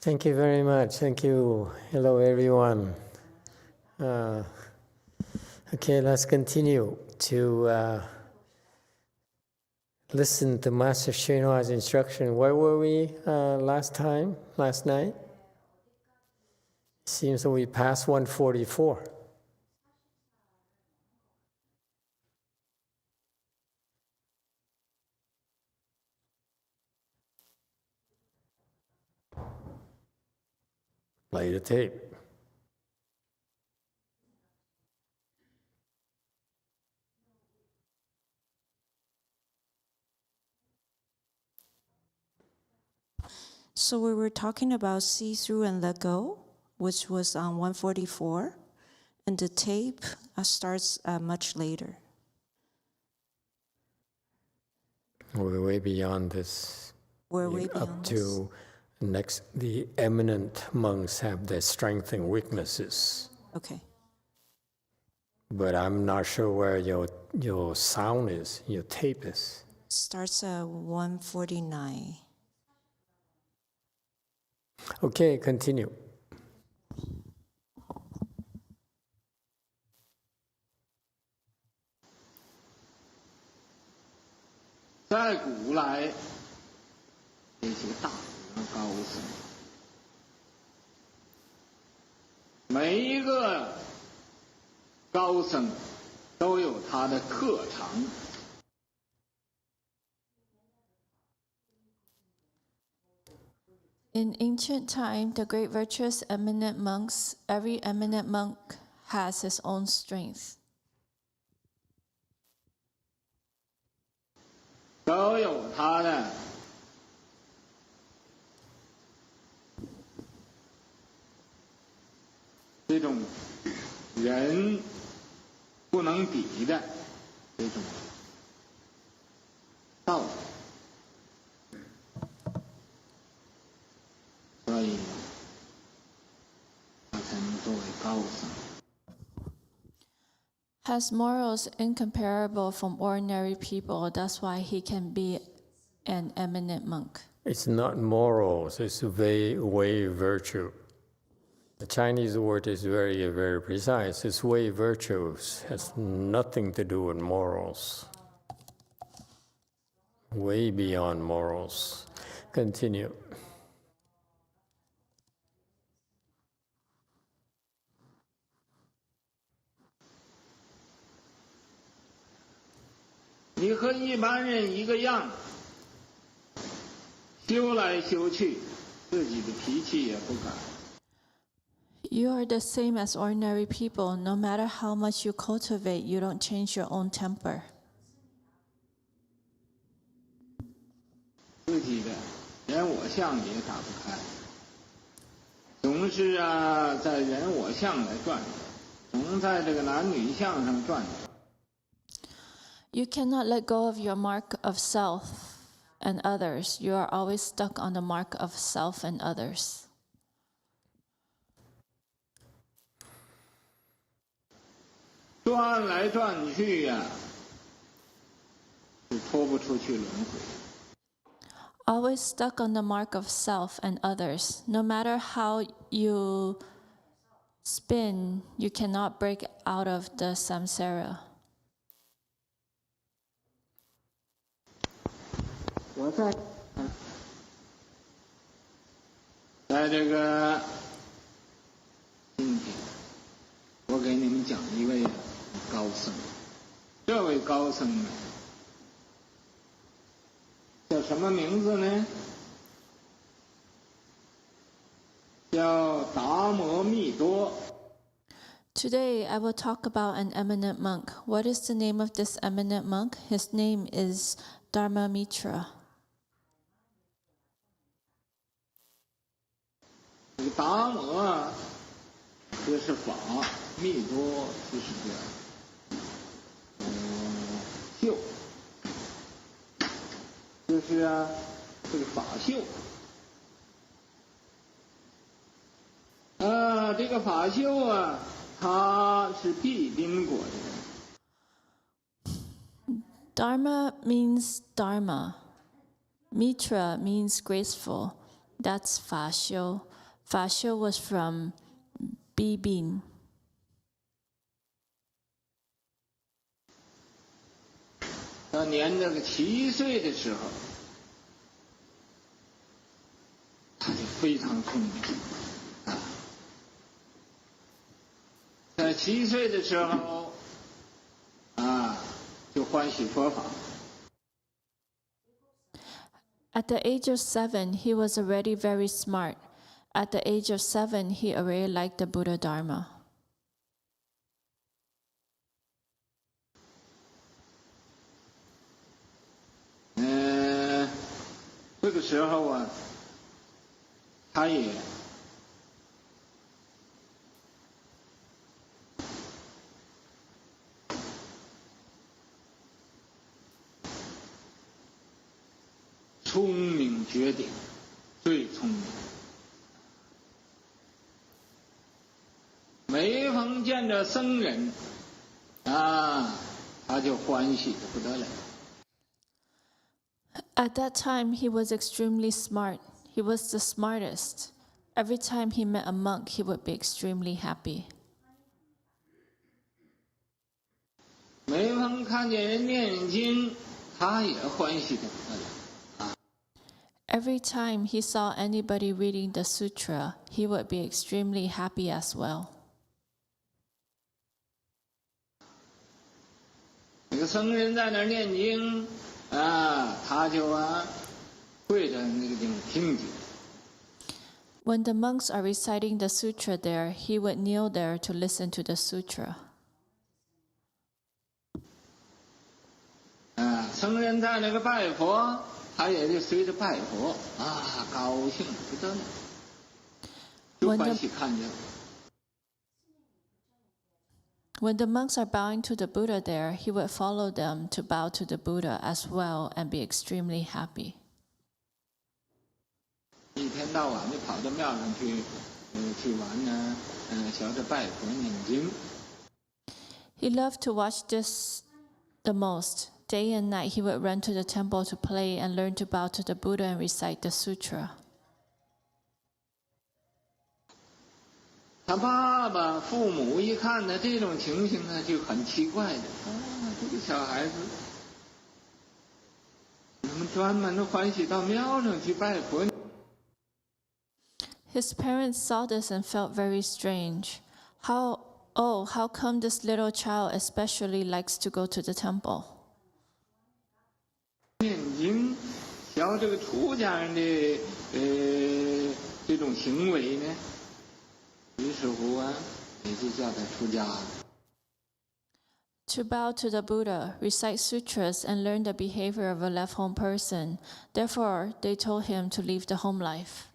Thank you very much. Thank you. Hello, everyone. Okay, let's continue to listen to Master YongHua's instruction. Where were we last night? Seems that we passed 144. Play the tape. So we were talking about see through and let go, which was on 144, and the tape starts much later. We're way beyond this. We're way beyond up to next. The eminent monks have their strengths and weaknesses. Okay. But I'm not sure where your sound is, your tape is. Starts at 149. Okay, continue. Zai古来，这些大德高僧，每一个高僧都有他的特长。In ancient time, the great virtuous eminent monks, every eminent monk has his own strength. 都有他的这种人不能比的这种道理。所以他才能作为高僧。Has morals incomparable from ordinary people. That's why he can be an eminent monk. It's not morals, it's way virtue. The Chinese word is very, very precise. It's way virtues, has nothing to do with morals. Way beyond morals. Continue. 你和一般人一个样，修来修去，自己的脾气也不改。You are the same as ordinary people. No matter how much you cultivate, you don't change your own temper. 自己的人我相也打不开，总是在人我相来转，总在这个男女相上转。 You cannot let go of your mark of self and others. You are always stuck on the mark of self and others. 转来转去呀，就脱不出去轮回。 Always stuck on the mark of self and others. No matter how you spin, you cannot break out of the samsara. 我在这个今天，我给你们讲一位高僧。这位高僧呢，叫什么名字呢？叫达摩密多。 Today, I will talk about an eminent monk. What is the name of this eminent monk? His name is Dharma Mitra. 这个达摩这是法，密多就是秀，就是这个法秀。这个法秀他是毗邻国的人。 Dharma means Dharma. Mitra means graceful. That's Fa Xiu. Fa Xiu was from Bibin. 到年这个7岁的时候，他就非常聪明啊。在7岁的时候啊，就欢喜佛法。 At the age of 7, he was already very smart. At the age of 7, he already liked the Buddha Dharma. 这个时候啊，他也聪明绝顶，最聪明。每逢见着僧人啊，他就欢喜的不得了。 At that time, he was extremely smart. He was the smartest. Every time he met a monk, he would be extremely happy. 每逢看见人念经，他也欢喜的不得了。 Every time he saw anybody reading the sutra, he would be extremely happy as well. 那个僧人在那儿念经啊，他就跪着那个地方听经。 When the monks are reciting the sutra there, he would kneel there to listen to the sutra. 僧人在那个拜佛，他也就随着拜佛啊，高兴不得了，就欢喜看见。 When the monks are bowing to the Buddha there, he would follow them to bow to the Buddha as well and be extremely happy. 一天到晚就跑到庙上去玩呢，瞧着拜佛念经。 He loved to watch this the most. Day and night, he would run to the temple to play and learn to bow to the Buddha and recite the sutra. 他爸爸、父母一看呢这种情形呢，就很奇怪的这个小孩子怎么专门的欢喜到庙上去拜佛？ His parents saw this and felt very strange. How come this little child especially likes to go to the temple? 念经，学这个出家人的这种行为呢，于是乎也就叫他出家了。 To bow to the Buddha, recite sutras, and learn the behavior of a left-home person. Therefore, they told him to leave the home life.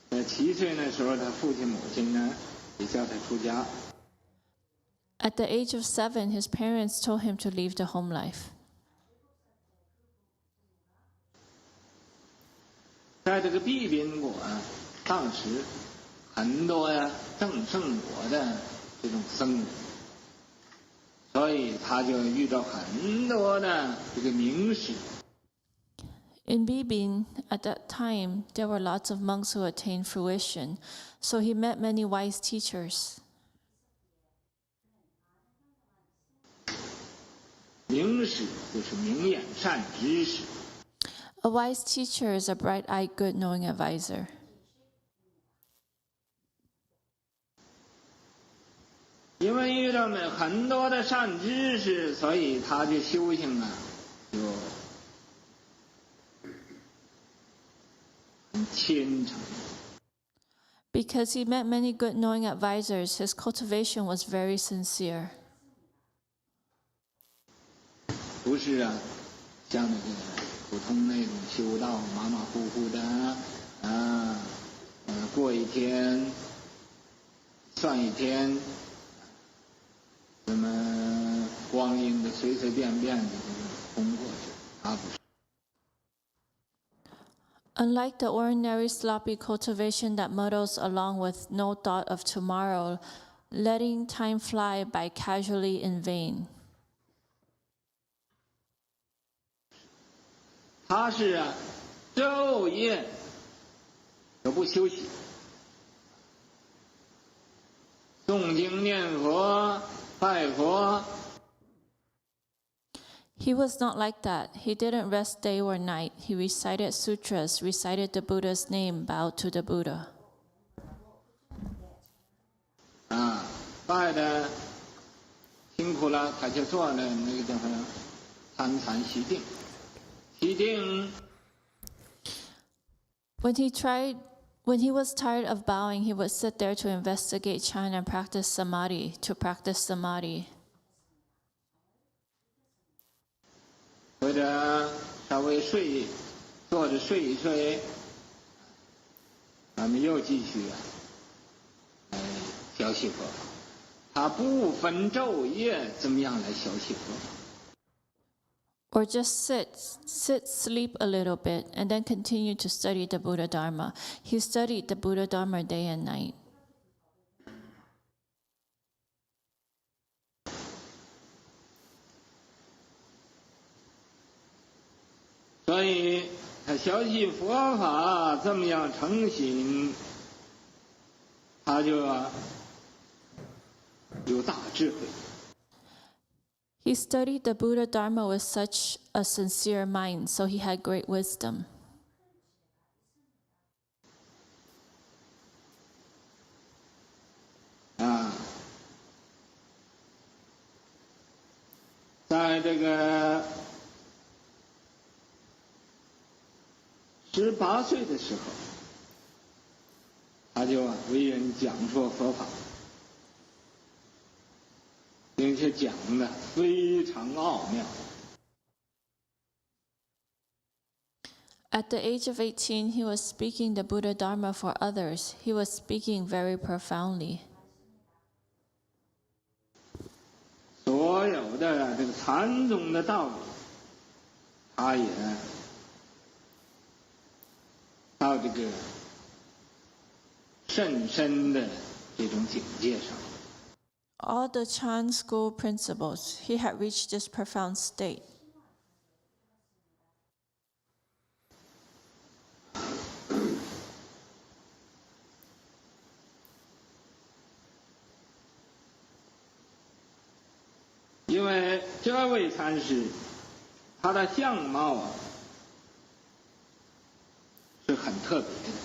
在7岁那时候，他父亲母亲呢也叫他出家。 At the age of 7, his parents told him to leave the home life. 在这个毕宾国当时很多正圣果的这种僧人，所以他就遇到很多的这个名士。 In Bibin, at that time, there were lots of monks who attained fruition, so he met many wise teachers. 名士就是明眼善知识。 A wise teacher is a bright-eyed, good-knowing advisor. 因为遇到了很多的善知识，所以他就修行就很虔诚。 Because he met many good-knowing advisors, his cultivation was very sincere. 不是像那个普通那种修道马马虎虎的过一天算一天，什么光阴的随随便便的冲过去，他不是。 Unlike the ordinary sloppy cultivation that muddles along with no thought of tomorrow, letting time fly by casually in vain. 他是昼夜都不休息，诵经念佛拜佛。He was not like that. He didn't rest day or night. He recited sutras, recited the Buddha's name, bowed to the Buddha. 拜的辛苦了，他就做了那个叫什么参禅息定。息定。When he was tired of bowing, he would sit there to investigate China and practice samadhi, to practice samadhi. 或者稍微坐着睡一睡，咱们又继续学习佛法。他不分昼夜怎么样来学习佛法。Or just sit, sleep a little bit, and then continue to study the Buddha Dharma. He studied the Buddha Dharma day and night. 所以他学习佛法这么样诚心，他就有大智慧。He studied the Buddha Dharma with such a sincere mind, so he had great wisdom. 在这个18岁的时候，他就为人讲说佛法，并且讲的非常奥妙。At the age of 18, he was speaking the Buddha Dharma for others. He was speaking very profoundly. 所有的这个禅宗的道理，他也到这个甚深的这种境界上。All the Chan school principles, he had reached this profound state. 因为这位禅师，他的相貌是很特别的，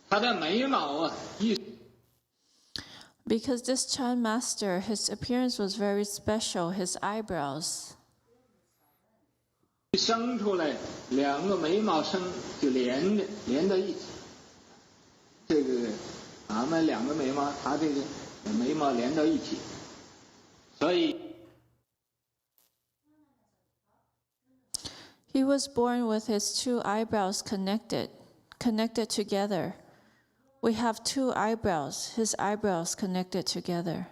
他的眉毛Because this Chan master, his appearance was very special, his eyebrows. 生出来两个眉毛就连到一起，这个俺们两个眉毛，他这个眉毛连到一起，所以 He was born with his two eyebrows connected together. We have two eyebrows, his eyebrows connected together.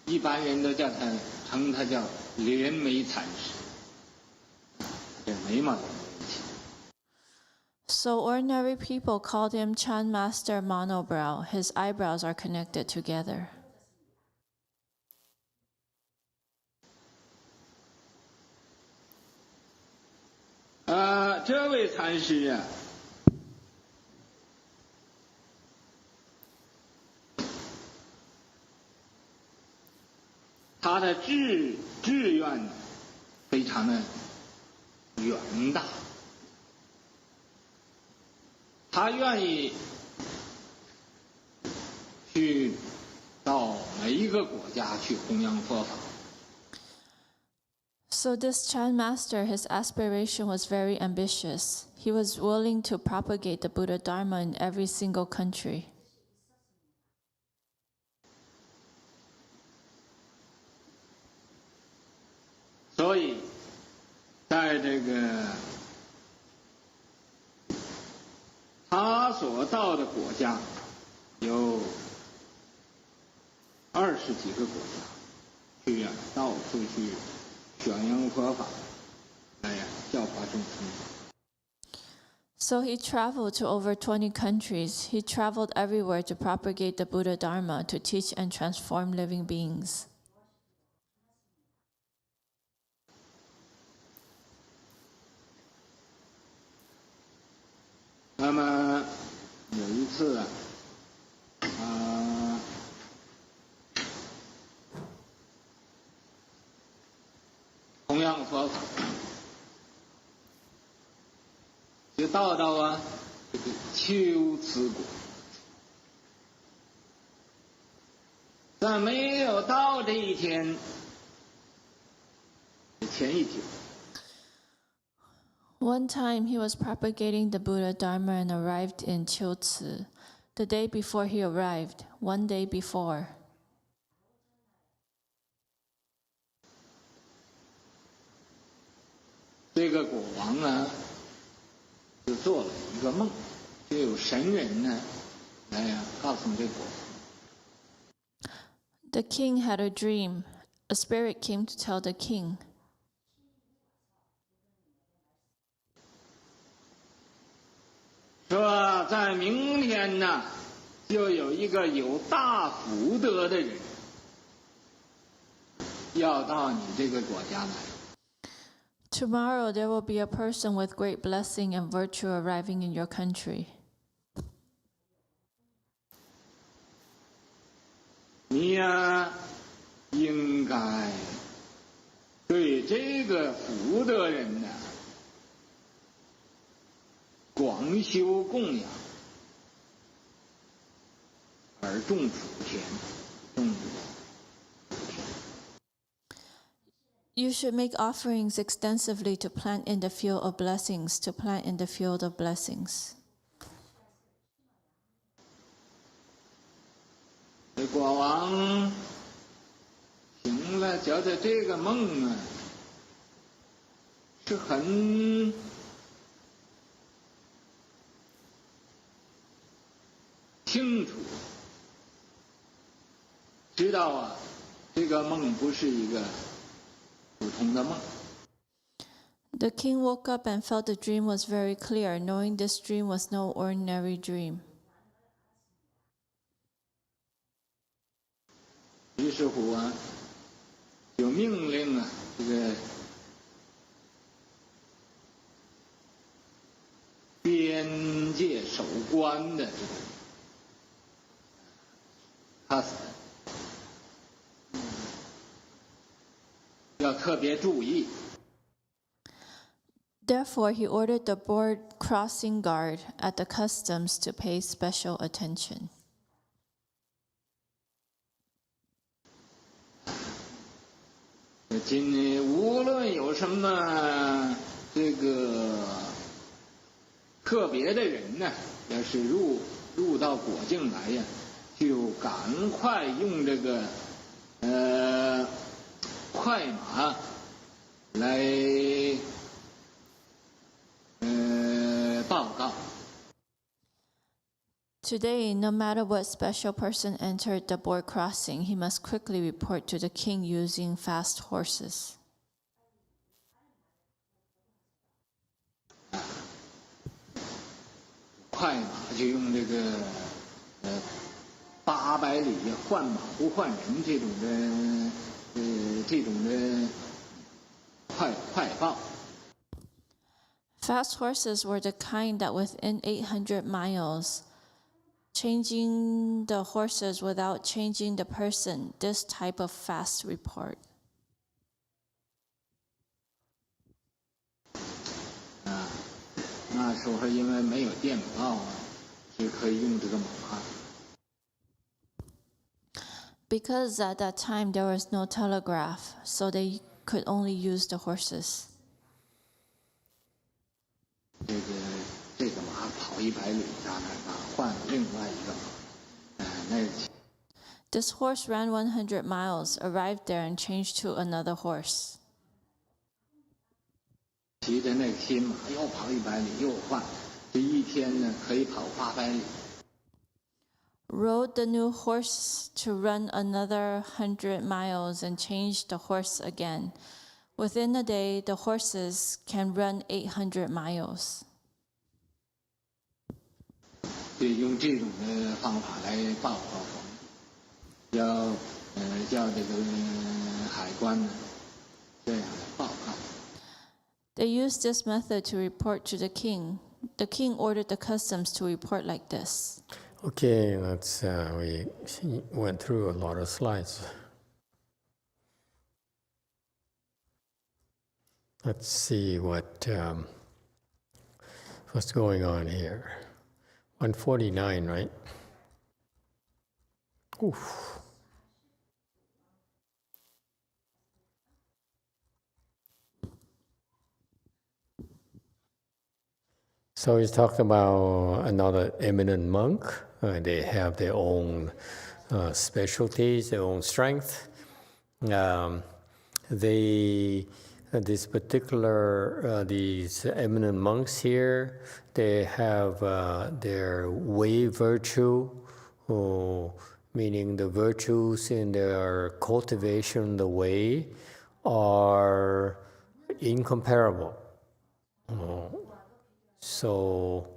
一般人都称他叫连眉禅师，这眉毛连在一起。So ordinary people called him Chan Master Monobrow. His eyebrows are connected together. 这位禅师他的志愿非常的远大，他愿意去到每一个国家去弘扬佛法。So this Chan master, his aspiration was very ambitious. He was willing to propagate the Buddha Dharma in every single country. 所以，在这个他所到的国家有20几个国家，去到处去宣扬佛法，教化众生。So he traveled to over 20 countries. He traveled everywhere to propagate the Buddha Dharma, to teach and transform living beings. 那么有一次同样说法，就到这个秋瓷国，但没有到这一天，前一天。One time he was propagating the Buddha Dharma and arrived in Chiu-tzu. The day before he arrived, one day before. 这个国王呢，就做了一个梦，就有神人呢来告诉这国王。The king had a dream. A spirit came to tell the king. 说在明天呢，就有一个有大福德的人要到你这个国家来。Tomorrow there will be a person with great blessing and virtue arriving in your country. 你呀，应该对这个福德人呢，广修供养，而种福田，种福田。 You should make offerings extensively to plant in the field of blessings, to plant in the field of blessings. 这国王醒了，觉得这个梦啊是很清楚，知道这个梦不是一个普通的梦。 The king woke up and felt the dream was very clear, knowing this dream was no ordinary dream. 于是乎就命令这个边界守关的这个他要特别注意。 Therefore, he ordered the board crossing guard at the customs to pay special attention. 无论有什么这个特别的人呢，要是入到国境来呀，就赶快用这个快马来报告。 Today, no matter what special person entered the board crossing, he must quickly report to the king using fast horses. 快马就用这个800里换马不换人这种的快报。 Fast horses were the kind that within 800 miles, changing the horses without changing the person, this type of fast report. 那时候因为没有电报就可以用这个马。 Because at that time there was no telegraph, so they could only use the horses. 这个马跑100里，他换另外一个马，This horse ran 100 miles, arrived there and changed to another horse. 骑着那个新马又跑100里又换，这一天呢可以跑800里。 Rode the new horse to run another 100 miles and changed the horse again. Within a day, the horses can run 800 miles. 就用这种的方法来报告我们，叫这个海关呢这样来报告。 They used this method to report to the king. the king ordered the customs to report like this. Okay, we went through a lot of slides. Let's see what's going on here. 149, right? Oof. So he's talking about another eminent monk. They have their own specialties, their own strength. These eminent monks here, they have their way virtue, meaning the virtues in their cultivation, the way, are incomparable. So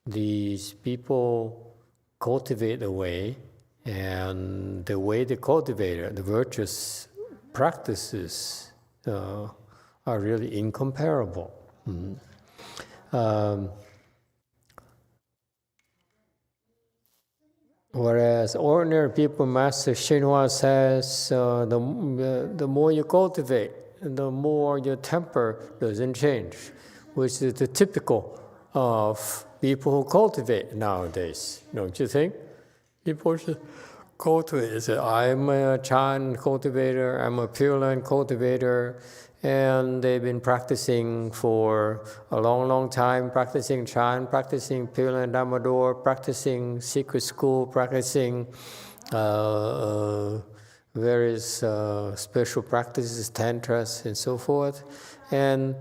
these people cultivate the way, and the way they cultivate it, the virtuous practices are really incomparable. Whereas ordinary people, Master YongHua says, the more you cultivate, the more your temper doesn't change, which is the typical of people who cultivate nowadays, don't you think? People should cultivate. Say, I'm a Chan cultivator, I'm a Pure Land cultivator, and they've been practicing for a long, long time, practicing Chan, practicing Pure Land Dharma door, practicing secret school, practicing various special practices, tantras, and so forth. And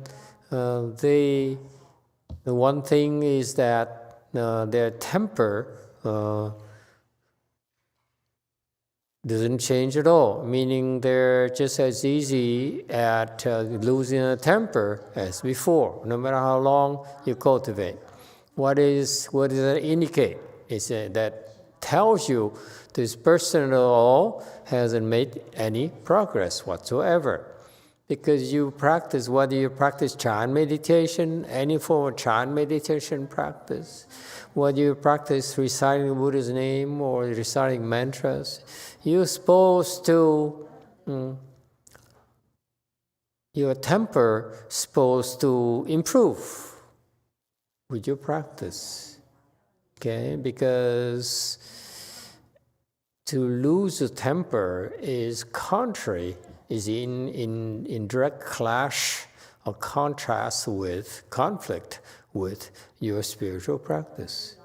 the one thing is that their temper doesn't change at all, meaning they're just as easy at losing a temper as before, no matter how long you cultivate. What does that indicate? It's that tells you this person at all hasn't made any progress whatsoever. Because you practice, whether you practice Chan meditation, any form of Chan meditation practice, whether you practice reciting the Buddha's name or reciting mantras, you're supposed to, your temper is supposed to improve with your practice. Okay? Because to lose your temper is contrary, is in direct clash or contrast with, conflict with your spiritual practice.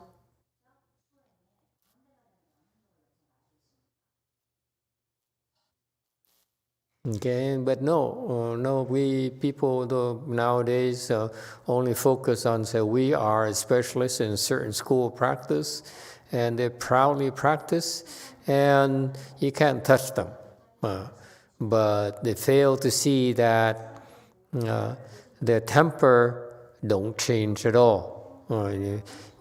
Okay, but no, we people nowadays only focus on, say, we are specialists in a certain school of practice, and they proudly practice, and you can't touch them. But they fail to see that their temper don't change at all.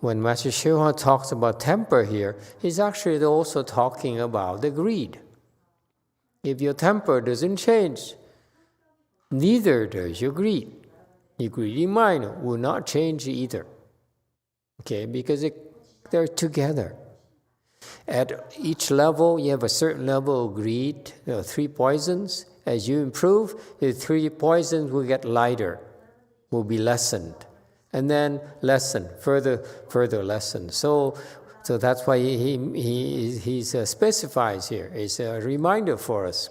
When Master YongHua talks about temper here, he's actually also talking about the greed. If your temper doesn't change, neither does your greed. Your greedy mind will not change either. Okay, because they're together. At each level, you have a certain level of greed, 3 poisons. As you improve, the 3 poisons will get lighter, will be lessened, and then lessen, further lessen. So that's why he specifies here. It's a reminder for us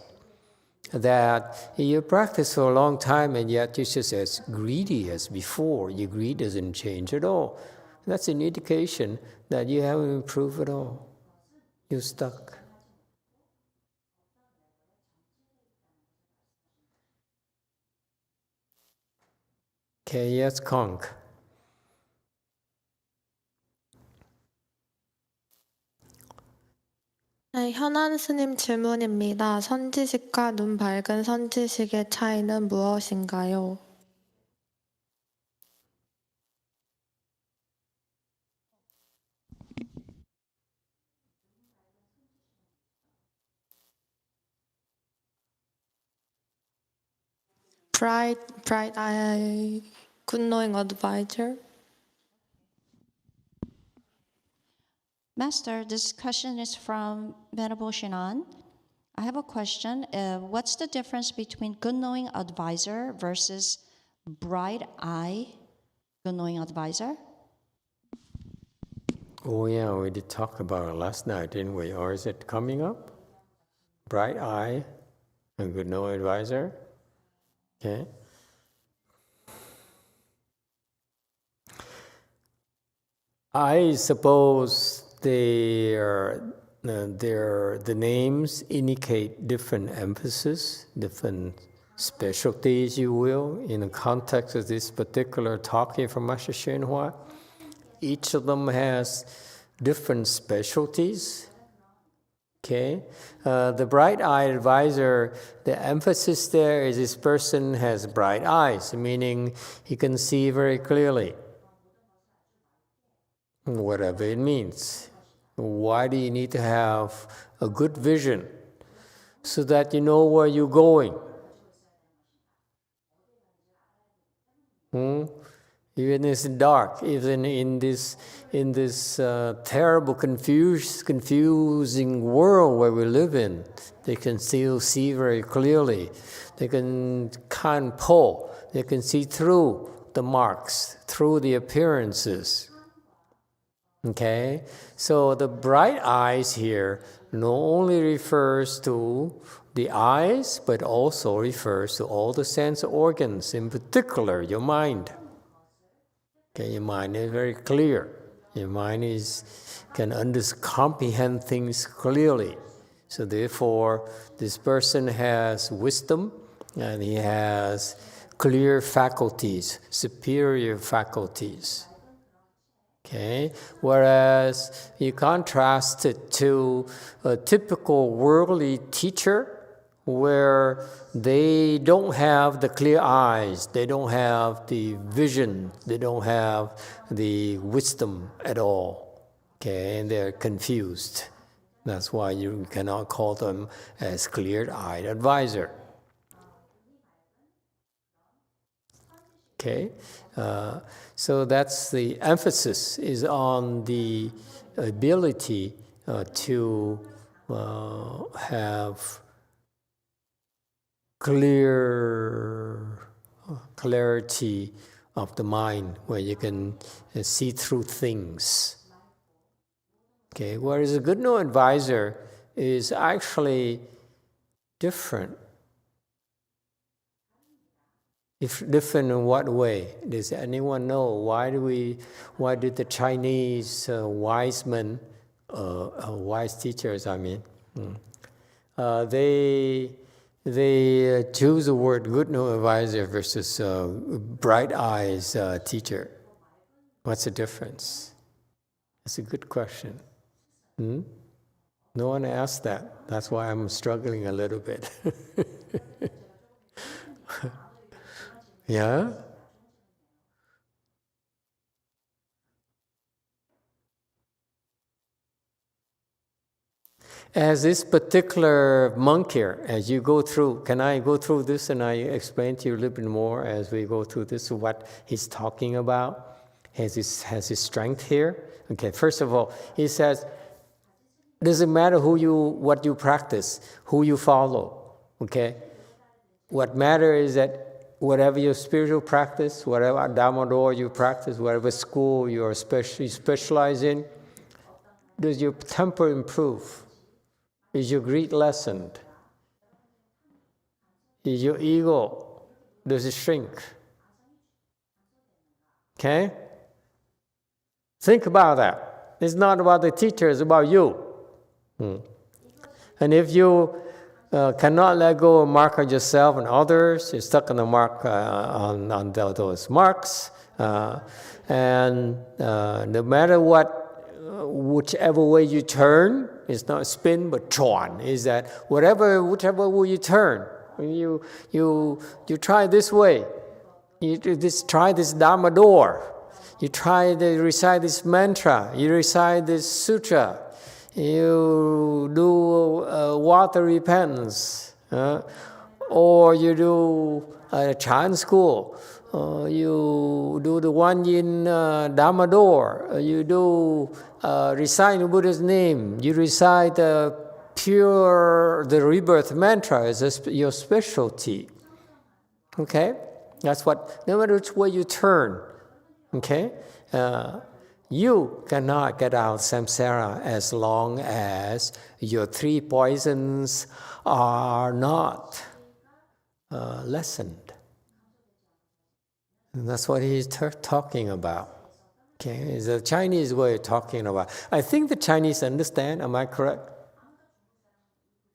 that you practice for a long time and yet you're just as greedy as before. Your greed doesn't change at all. That's an indication that you haven't improved at all. You're stuck. Okay, yes, Kong. 네, 현안 스님 질문입니다. 선지식과 눈 밝은 선지식의 차이는 무엇인가요? Bright eye, good knowing advisor. Master, this question is from Venerable Shinan. I have a question. What's the difference between good knowing advisor versus bright eye good knowing advisor? Oh yeah, we did talk about it last night, didn't we? Or is it coming up? Bright eye and good knowing advisor. Okay. I suppose the names indicate different emphasis, different specialties, you will, in the context of this particular talk here from Master YongHua. Each of them has different specialties. Okay, the bright-eyed advisor, the emphasis there is this person has bright eyes, meaning he can see very clearly, whatever it means. Why do you need to have a good vision? So that you know where you're going. Even it's dark, even in this terrible, confusing world where we live in, they can still see very clearly. They can pull. They can see through the marks, through the appearances. Okay, so the bright eyes here not only refers to the eyes, but also refers to all the sense organs, in particular your mind. Okay, your mind is very clear. Your mind can comprehend things clearly. So therefore, this person has wisdom and he has clear faculties, superior faculties. Okay, whereas you contrast it to a typical worldly teacher where they don't have the clear eyes, they don't have the vision, they don't have the wisdom at all. Okay, and they're confused. That's why you cannot call them as clear-eyed advisor. Okay, so that's the emphasis is on the ability to have clarity of the mind, where you can see through things. Okay, whereas a good knowing advisor is actually different. If different in what way? Does anyone know? Why did the Chinese wise men, wise teachers, they choose the word good knowing advisor versus bright eyes teacher? What's the difference? That's a good question. No one asked that. That's why I'm struggling a little bit. Yeah? As this particular monk here, as you go through, can I go through this and I explain to you a little bit more as we go through this, what he's talking about? Has his strength here? Okay, first of all, he says, doesn't matter what you practice, who you follow, okay? What matters is that whatever your spiritual practice, whatever Dharma door you practice, whatever school you specialize in, does your temper improve? Is your greed lessened? Is your ego, does it shrink? Okay? Think about that. It's not about the teacher, it's about you. And if you cannot let go of mark of yourself and others, you're stuck on the mark on those marks, and no matter whichever way you turn, it's not spin but chuan. Is that whichever way you turn, you try this way, you try this Dharma door, you try to recite this mantra, you recite this sutra, you do water repentance, or you do a Chan school, you do the one in Dharma door, you do recite the Buddha's name, you recite the rebirth mantra is your specialty. Okay? That's what, no matter which way you turn, okay? You cannot get out samsara as long as your 3 poisons are not lessened. And that's what he's talking about. Okay, it's a Chinese way of talking about. I think the Chinese understand, am I correct?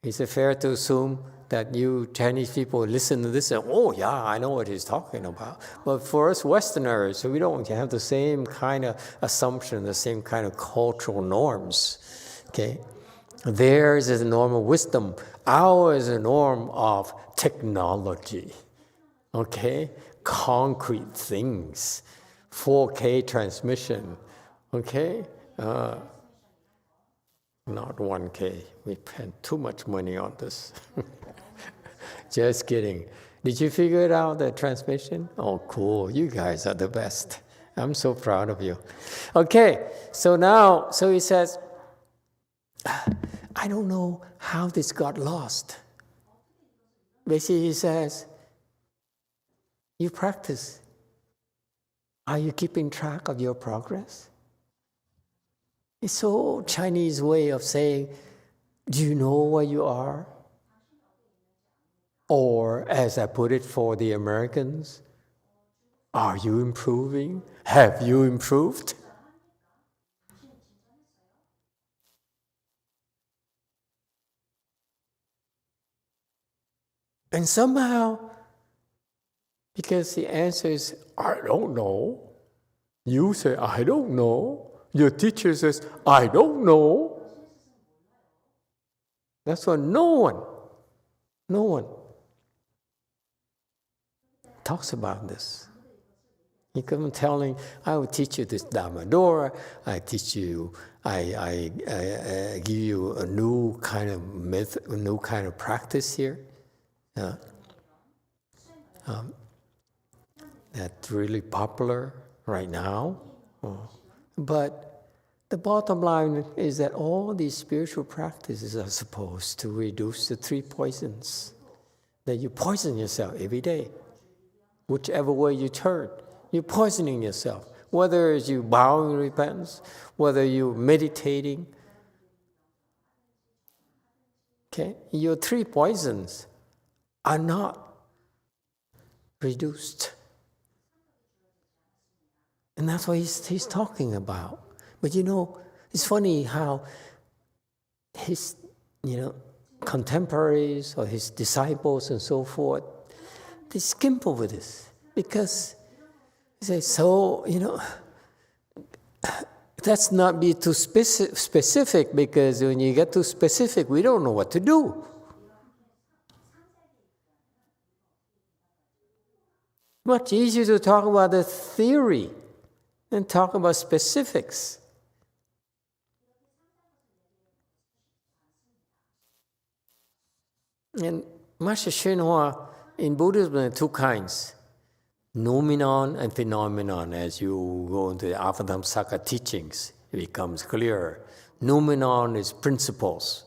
Is it fair to assume that you Chinese people listen to this and, oh yeah, I know what he's talking about. But for us Westerners, we don't have the same kind of assumption, the same kind of cultural norms. Okay? Theirs is a norm of wisdom. Ours is a norm of technology. Okay? Concrete things. 4K transmission. Okay? Not 1K. We spent too much money on this. Just kidding. Did you figure it out, the transmission? Oh, cool. You guys are the best. I'm so proud of you. Okay, so now, so he says, I don't know how this got lost. Basically, he says, you practice. Are you keeping track of your progress? It's so Chinese way of saying, do you know where you are? Or, as I put it for the Americans, are you improving? Have you improved? And somehow, because the answer is, I don't know. You say, I don't know. Your teacher says, I don't know. That's why no one talks about this. You come telling, I will teach you this Dharma Dora, I teach you, I give you a new kind of myth, a new kind of practice here. That's really popular right now. But the bottom line is that all these spiritual practices are supposed to reduce the 3 poisons. That you poison yourself every day. Whichever way you turn, you're poisoning yourself. Whether it's you bowing in repentance, whether you're meditating. Okay? Your 3 poisons are not reduced. And that's what he's talking about. But it's funny how his, contemporaries or his disciples and so forth, they skimp over this because they say, let's not be too specific because when you get too specific, we don't know what to do. Much easier to talk about the theory than talk about specifics. And Master YongHua, in Buddhism, there are 2 kinds, noumenon and phenomenon. As you go into the Avatamsaka teachings, it becomes clearer. Noumenon is principles.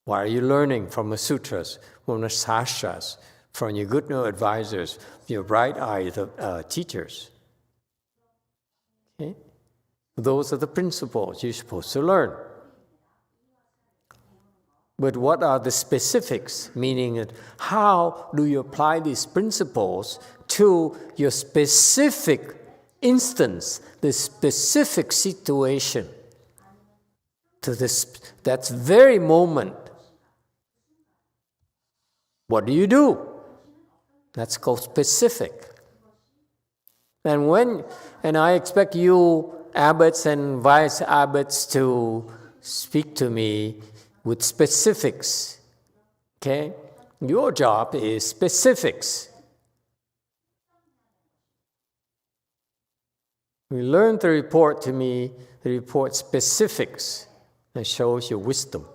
What are you learning from the sutras, from the sastras, from your good advisors, your bright-eyed teachers? Okay? Those are the principles you're supposed to learn. But what are the specifics? Meaning, how do you apply these principles to your specific instance, the specific situation, to that very moment? What do you do? That's called specific. And I expect you, abbots and vice abbots, to speak to me with specifics. Okay? Your job is specifics. You learn to report to me, report specifics. That shows your wisdom.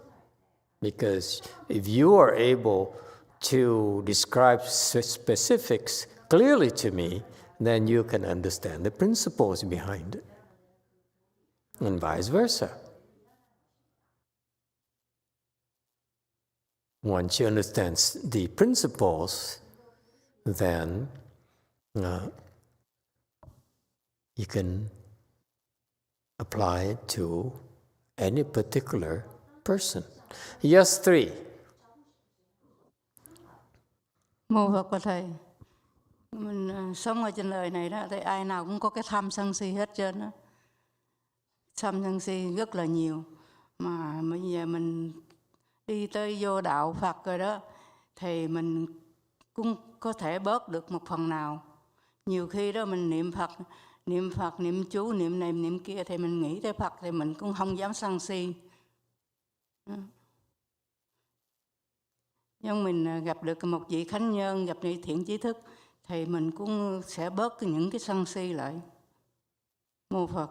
Because if you are able to describe specifics clearly to me, then you can understand the principles behind it, and vice versa. Once you understand the principles, then you can apply it to any particular person. Yes, 3. Mô Phật và Thầy, mình sống ở trên đời này đó, thì ai nào cũng có cái tham sân si hết trơn đó. Tham sân si rất là nhiều. Mà bây giờ mình đi tới vô đạo Phật rồi đó, thì mình cũng có thể bớt được một phần nào. Nhiều khi đó mình niệm Phật, niệm chú, niệm này, niệm kia, thì mình nghĩ tới Phật thì mình cũng không dám sân si. Nhưng mình gặp được một vị thánh nhân, gặp vị thiện trí thức, thì mình cũng sẽ bớt những cái sân si lại. Mô Phật.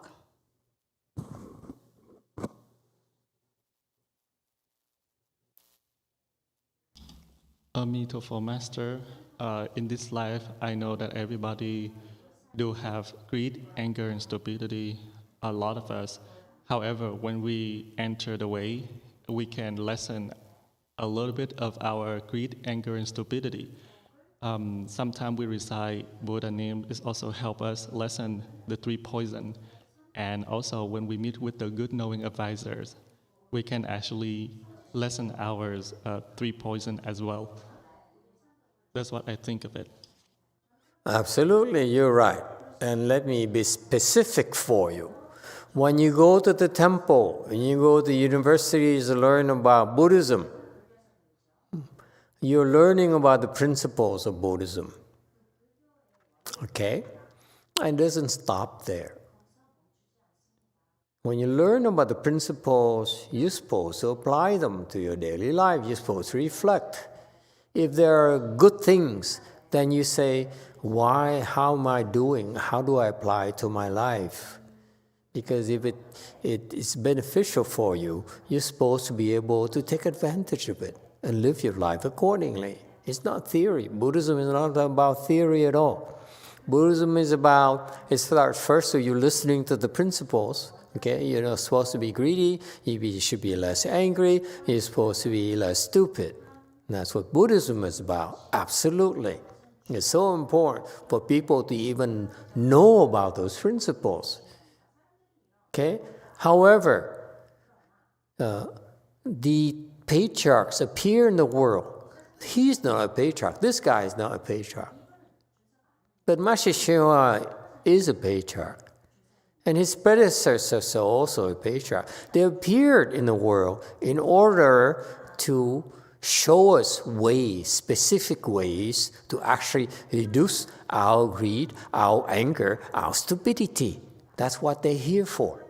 Emitofuo Master, in this life, I know that everybody do have greed, anger, and stupidity, a lot of us. However, when we enter the way, we can lessen a little bit of our greed, anger, and stupidity. Sometimes we recite Buddha name, it also help us lessen the 3 poison. And also when we meet with the good knowing advisors, we can actually lessen our 3 poison as well. That's what I think of it. Absolutely, you're right. And let me be specific for you. When you go to the temple, when you go to universities to learn about Buddhism, you're learning about the principles of Buddhism. Okay? And it doesn't stop there. When you learn about the principles, you're supposed to apply them to your daily life. You're supposed to reflect. If there are good things, then you say, why, how am I doing? How do I apply it to my life? Because if it is beneficial for you, you're supposed to be able to take advantage of it and live your life accordingly. It's not theory. Buddhism is not about theory at all. Buddhism is about, it starts first, so you're listening to the principles. Okay, you're not supposed to be greedy, you should be less angry, you're supposed to be less stupid. And that's what Buddhism is about, absolutely. It's so important for people to even know about those principles. Okay? However, the patriarchs appear in the world. He's not a patriarch. This guy is not a patriarch. But Master YongHua is a patriarch. And his predecessors are also a patriarch. They appeared in the world in order to show us ways, specific ways, to actually reduce our greed, our anger, our stupidity. That's what they're here for.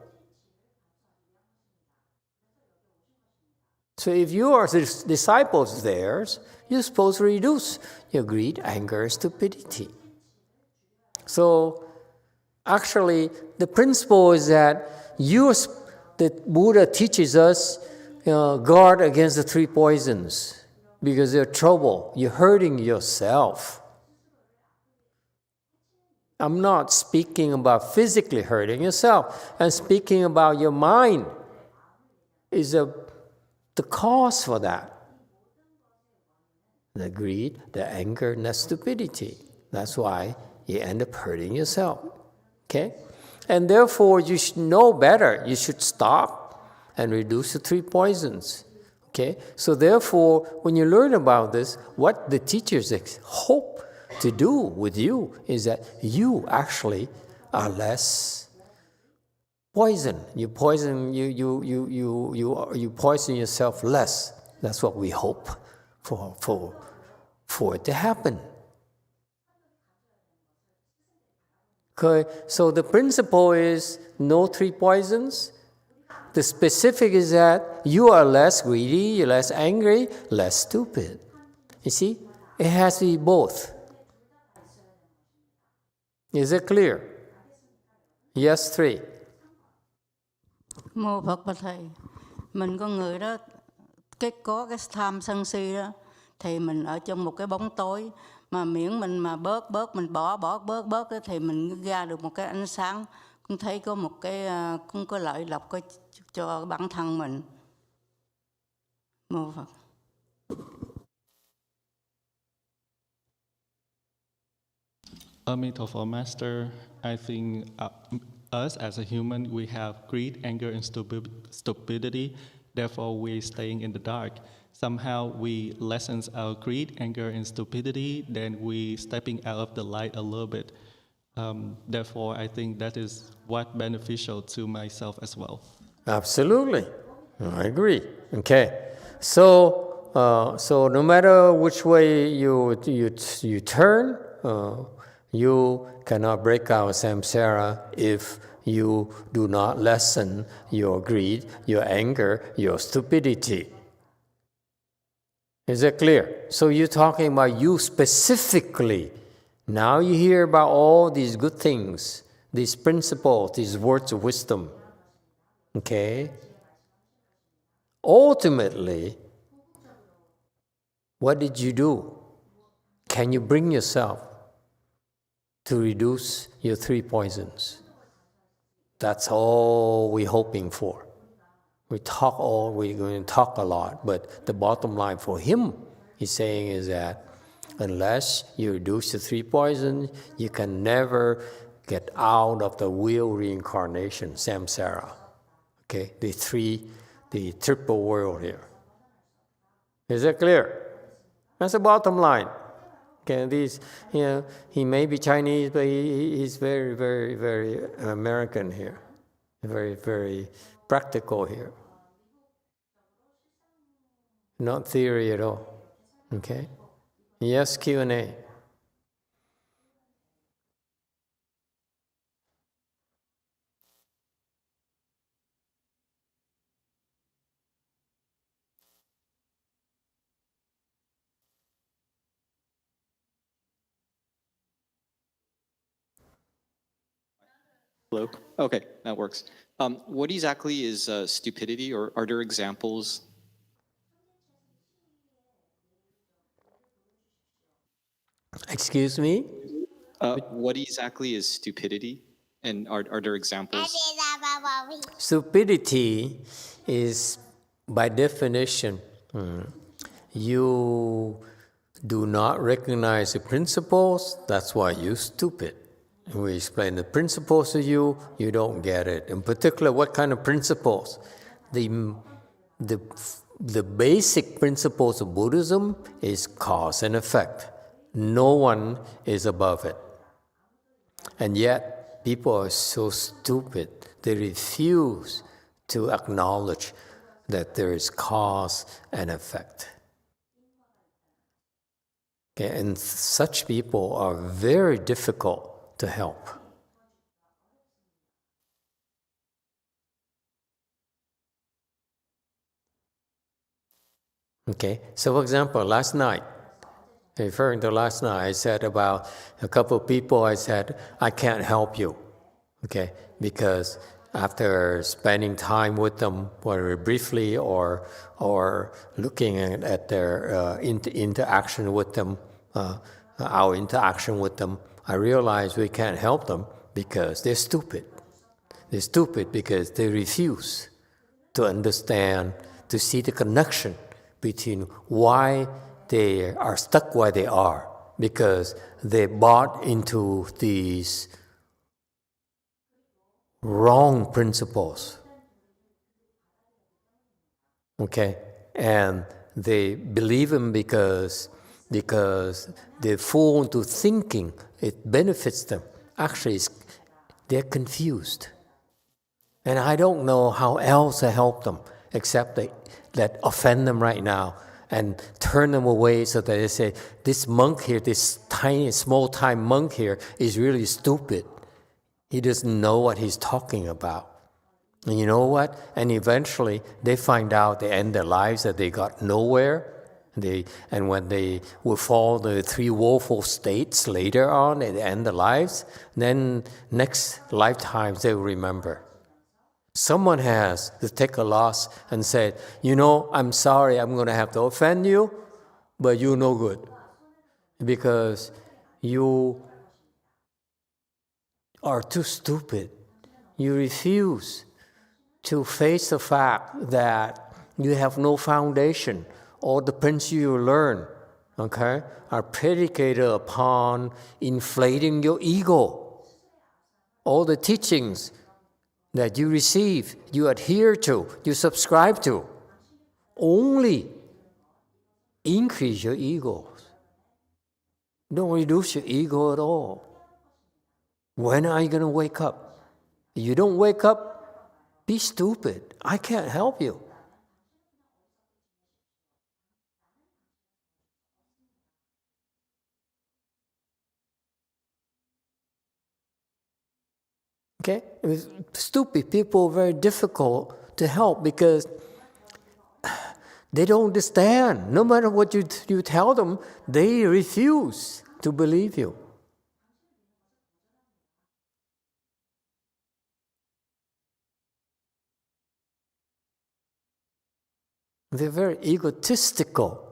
So if you are disciples of theirs, you're supposed to reduce your greed, anger, and stupidity. So actually, the principle is that the Buddha teaches us, guard against the 3 poisons, because they're trouble. You're hurting yourself. I'm not speaking about physically hurting yourself. I'm speaking about your mind is the cause for that. The greed, the anger, and the stupidity. That's why you end up hurting yourself. Okay? And therefore, you should know better. You should stop and reduce the 3 poisons. Okay? So therefore, when you learn about this, what the teachers hope to do with you is that you actually are less poison. You poison yourself less. That's what we hope for it to happen. Okay, so the principle is no 3 poisons. The specific is that you are less greedy, you're less angry, less stupid. You see, it has to be both. Is it clear? Yes, 3. Mô Phật và Thầy, mình con người đó, có cái tham sân si đó, thì mình ở trong một cái bóng tối, mà miễn mình mà bớt mình bỏ bớt thì mình ra được một cái ánh sáng. Con thấy có một cái cũng có lợi lộc cho bản thân mình. Mô Phật. Emitofuo Master, I think us as a human, we have greed, anger, and stupidity. Therefore, we're staying in the dark. Somehow, we lessen our greed, anger, and stupidity. Then we stepping out of the light a little bit. Therefore, I think that is what beneficial to myself as well. Absolutely, I agree. Okay, so no matter which way you turn, you cannot break out samsara if you do not lessen your greed, your anger, your stupidity. Is that clear? So you're talking about you specifically. Now you hear about all these good things, these principles, these words of wisdom. Okay? Ultimately, what did you do? Can you bring yourself to reduce your 3 poisons? That's all we're hoping for. We're going to talk a lot, but the bottom line for him, he's saying is that unless you reduce the 3 poisons, you can never get out of the wheel reincarnation, samsara. Okay, the triple world here. Is that clear? That's the bottom line. Okay, he may be Chinese, but he's very, very, very American here. Very, very practical here. Not theory at all. Okay? Yes, Q&A. Hello? Okay, that works. What exactly is stupidity, or are there examples? Excuse me? What exactly is stupidity, and are there examples? Stupidity is, by definition, you do not recognize the principles, that's why you're stupid. And we explain the principles to you, you don't get it. In particular, what kind of principles? The basic principles of Buddhism is cause and effect. No one is above it. And yet, people are so stupid, they refuse to acknowledge that there is cause and effect. Okay, and such people are very difficult to help. Okay, so for example, last night, referring to last night, I said about a couple of people, I said, I can't help you, okay, because after spending time with them, whether briefly or looking at their interaction with them, our interaction with them, I realized we can't help them because they're stupid. They're stupid because they refuse to understand, to see the connection between why they are stuck where they are, because they bought into these wrong principles. Okay? And they believe them because they fall into thinking it benefits them. Actually, they're confused. And I don't know how else to help them except that offend them right now and turn them away so that they say, this monk here, this tiny, small-time monk here is really stupid. He doesn't know what he's talking about. And you know what? And eventually they find out, they end their lives, that they got nowhere. And when they will fall the 3 woeful states later on, at the end of their lives, then next lifetimes they will remember. Someone has to take a loss and say, you know, I'm sorry, I'm going to have to offend you, but you're no good because you are too stupid. You refuse to face the fact that you have no foundation. All the principles you learn, okay, are predicated upon inflating your ego. All the teachings that you receive, you adhere to, you subscribe to, only increase your ego. Don't reduce your ego at all. When are you going to wake up? If you don't wake up, be stupid. I can't help you. Okay? Stupid people are very difficult to help because they don't understand. No matter what you tell them, they refuse to believe you. They're very egotistical.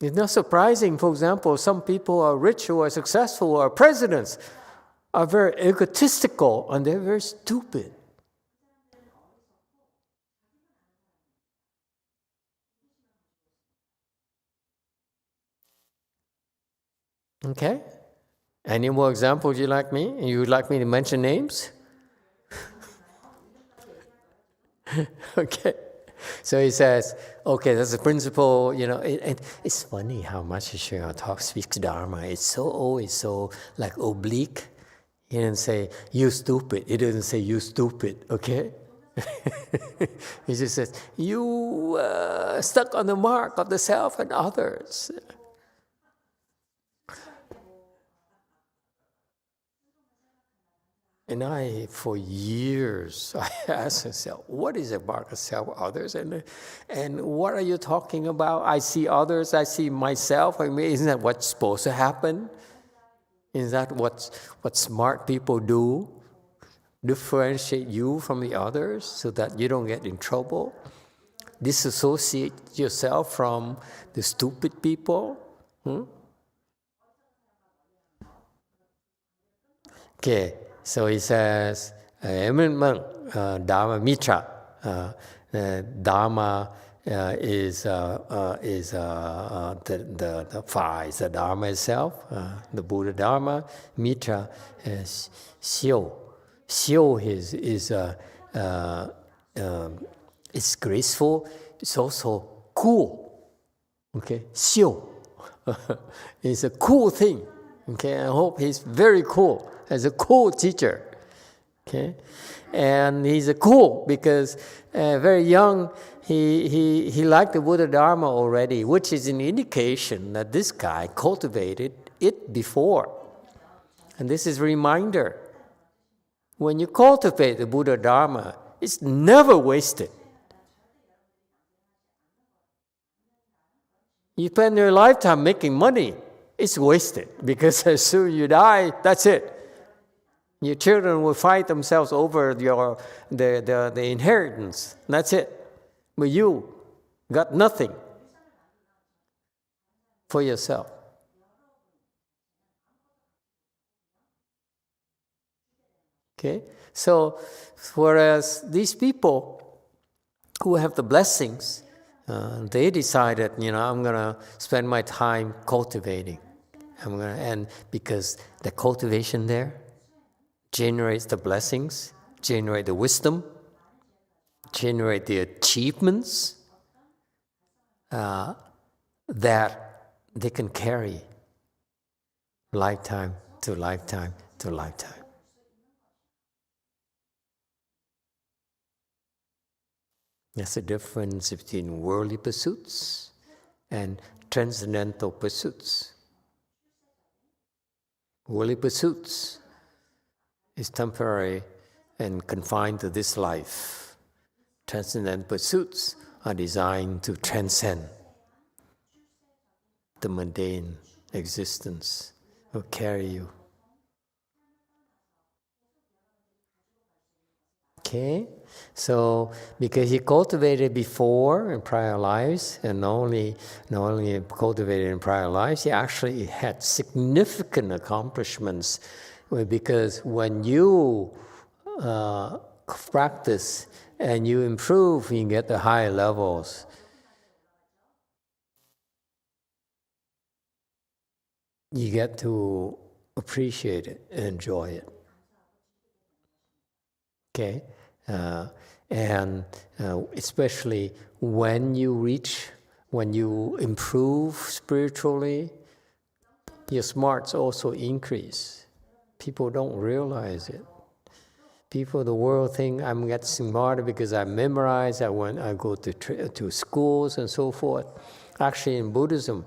It's not surprising, for example, some people are rich who are successful or presidents are very egotistical and they're very stupid. Okay? Any more examples you like me? You would like me to mention names? Okay. So he says, okay, that's the principle, it's funny how much Sri talk speaks Dharma. It's so always so like oblique. He didn't say, you stupid. He didn't say, you stupid, okay? He just says, you stuck on the mark of the self and others. And I, for years, I asked myself, what is the mark of self, others? And what are you talking about? I see others, I see myself. I mean, isn't that what's supposed to happen? Is that what smart people do? Differentiate you from the others so that you don't get in trouble? Disassociate yourself from the stupid people? Okay. So he says, Dharma Mitra. Dharma is the five, is the Dharma itself, the Buddha Dharma. Mitra is Xiu. Xiu is graceful. It's also cool. Okay, Xiu is a cool thing. Okay, I hope he's very cool. As a cool teacher, okay, and he's a cool because very young he liked the Buddha Dharma already, which is an indication that this guy cultivated it before. And this is a reminder: when you cultivate the Buddha Dharma, it's never wasted. You spend your lifetime making money, it's wasted because as soon as you die, that's it. Your children will fight themselves over the inheritance. That's it. But you got nothing for yourself. Okay? So, whereas these people who have the blessings, they decided, I'm going to spend my time cultivating. And because the cultivation there generates the blessings, generate the wisdom, generate the achievements that they can carry lifetime to lifetime to lifetime. That's the difference between worldly pursuits and transcendental pursuits. Worldly pursuits is temporary and confined to this life. Transcendental pursuits are designed to transcend the mundane existence, will carry you. Okay? So, because he cultivated before in prior lives, and not only cultivated in prior lives, he actually had significant accomplishments. Because when you practice and you improve, you get the higher levels. You get to appreciate it and enjoy it. Okay? And especially when you improve spiritually, your smarts also increase. People don't realize it. People, the world think I'm getting smarter because I memorize, I go to schools and so forth. Actually, in Buddhism,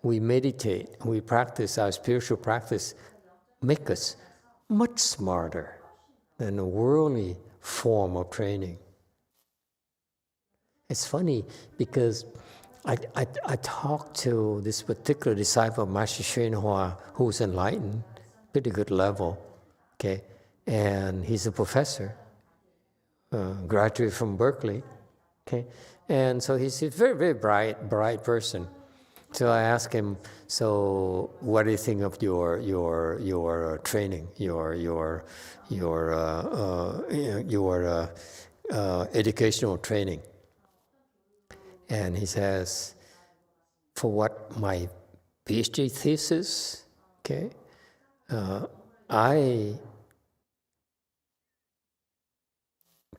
we meditate, we practice, our spiritual practice make us much smarter than a worldly form of training. It's funny because I talked to this particular disciple of Master YongHua who's enlightened, pretty good level, okay? And he's a professor, graduate from Berkeley, okay? And so he's a very, very bright person. So I asked him, so what do you think of your training, your educational training? And he says, for what my PhD thesis, okay, I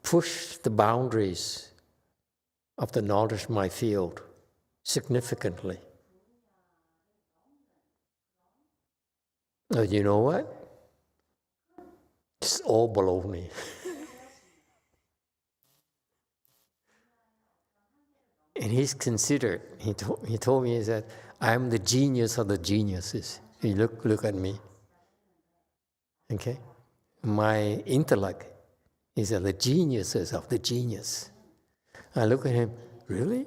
push the boundaries of the knowledge of my field significantly. You know what? It's all baloney. And he's considered, he told me that I'm the genius of the geniuses. He look at me. Okay? My intellect is the geniuses of the genius. I look at him, really?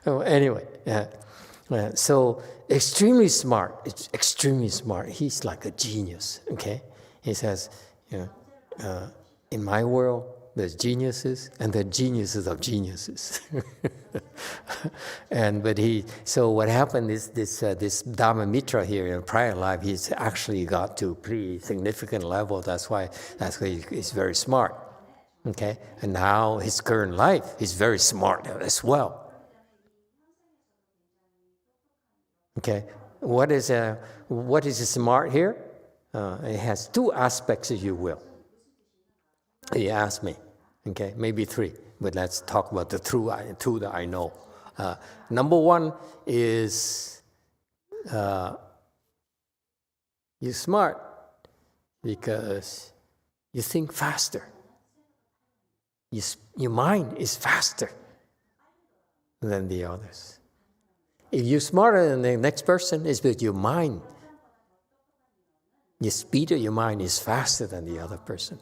Oh, anyway, so extremely smart. It's extremely smart. He's like a genius. Okay, he says, in my world, there's geniuses and there are geniuses of geniuses. So what happened is this Dharma Mitra here in prior life, he's actually got to pretty significant level. That's why he's very smart. Okay, and now his current life, he's very smart as well. Okay, what is smart here? It has two aspects, if you will. He asked me, okay, maybe three, but let's talk about the two that I know. Number one is you're smart because you think faster. Your mind is faster than the others. If you're smarter than the next person, it's because your mind, the speed of your mind is faster than the other person.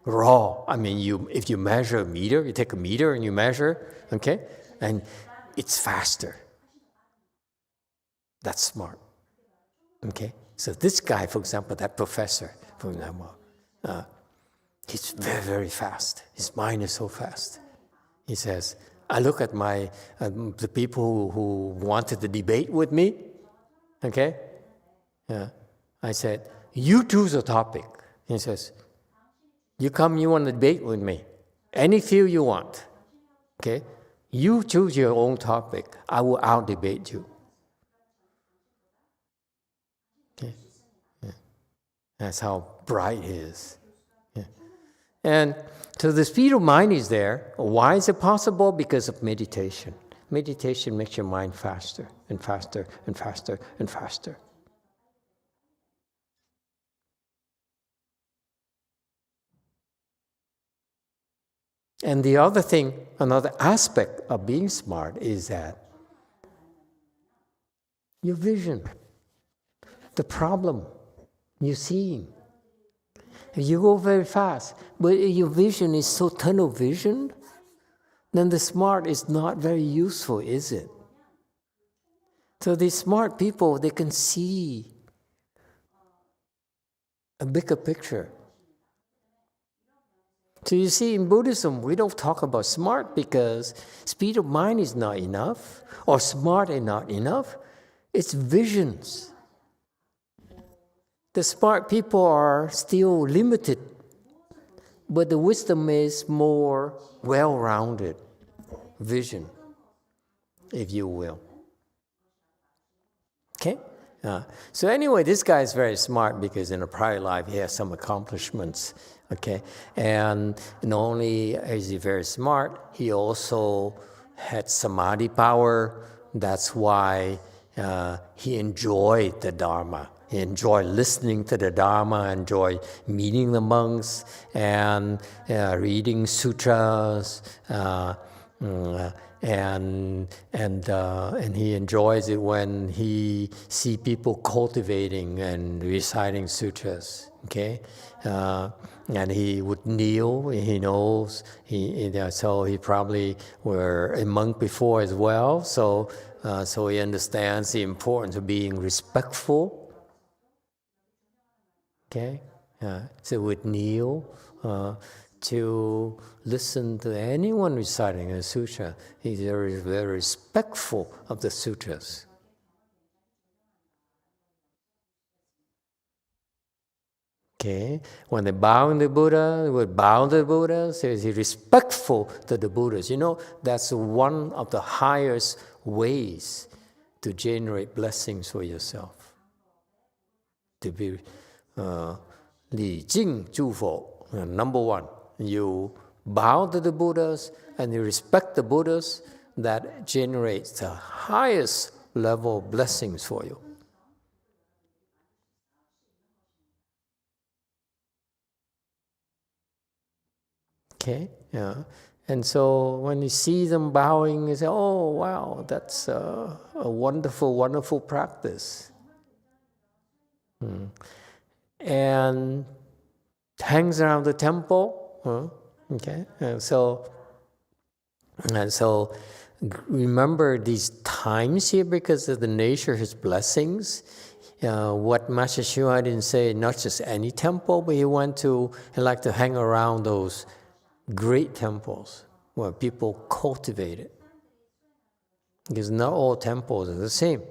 Raw. I mean, if you measure a meter, you take a meter and you measure, okay, and it's faster. That's smart. Okay. So this guy, for example, that professor, for example, he's very, very fast. His mind is so fast. He says, I look at the people who wanted to debate with me, okay? I said, you choose a topic. He says, you want to debate with me. Any field you want, okay? You choose your own topic. I will out-debate you. Okay? Yeah. That's how bright he is. Yeah. And so the speed of mind is there. Why is it possible? Because of meditation. Meditation makes your mind faster and faster and faster and faster. And the other thing, another aspect of being smart is that your vision, the problem you're seeing. If you go very fast, but your vision is so tunnel vision, then the smart is not very useful, is it? So these smart people, they can see a bigger picture. So you see, in Buddhism, we don't talk about smart because speed of mind is not enough, or smart is not enough. It's visions. The smart people are still limited, but the wisdom is more well-rounded vision, if you will. Okay? So anyway, this guy is very smart because in a prior life he has some accomplishments. Okay, and not only is he very smart, he also had samadhi power. That's why he enjoyed the Dharma. He enjoyed listening to the Dharma, enjoyed meeting the monks and reading sutras. And he enjoys it when he see people cultivating and reciting sutras. Okay, and he would kneel. He knows so he probably were a monk before as well. So he understands the importance of being respectful. Okay, so would kneel. To listen to anyone reciting a sutra. He's very, very respectful of the sutras. Okay, when they bow to the Buddha, they would bow to the Buddha. So he's respectful to the Buddhas. You know, that's one of the highest ways to generate blessings for yourself. To be Li Jing Zhu Fo, number one. You bow to the Buddhas and you respect the Buddhas, that generates the highest level of blessings for you. Okay, yeah. And so when you see them bowing, you say, oh, wow, that's a wonderful, wonderful practice. And hangs around the temple. Okay, and so remember these times here because of the nature of his blessings. What Master Hsuan didn't say, not just any temple, but he liked to hang around those great temples where people cultivate it. Because not all temples are the same.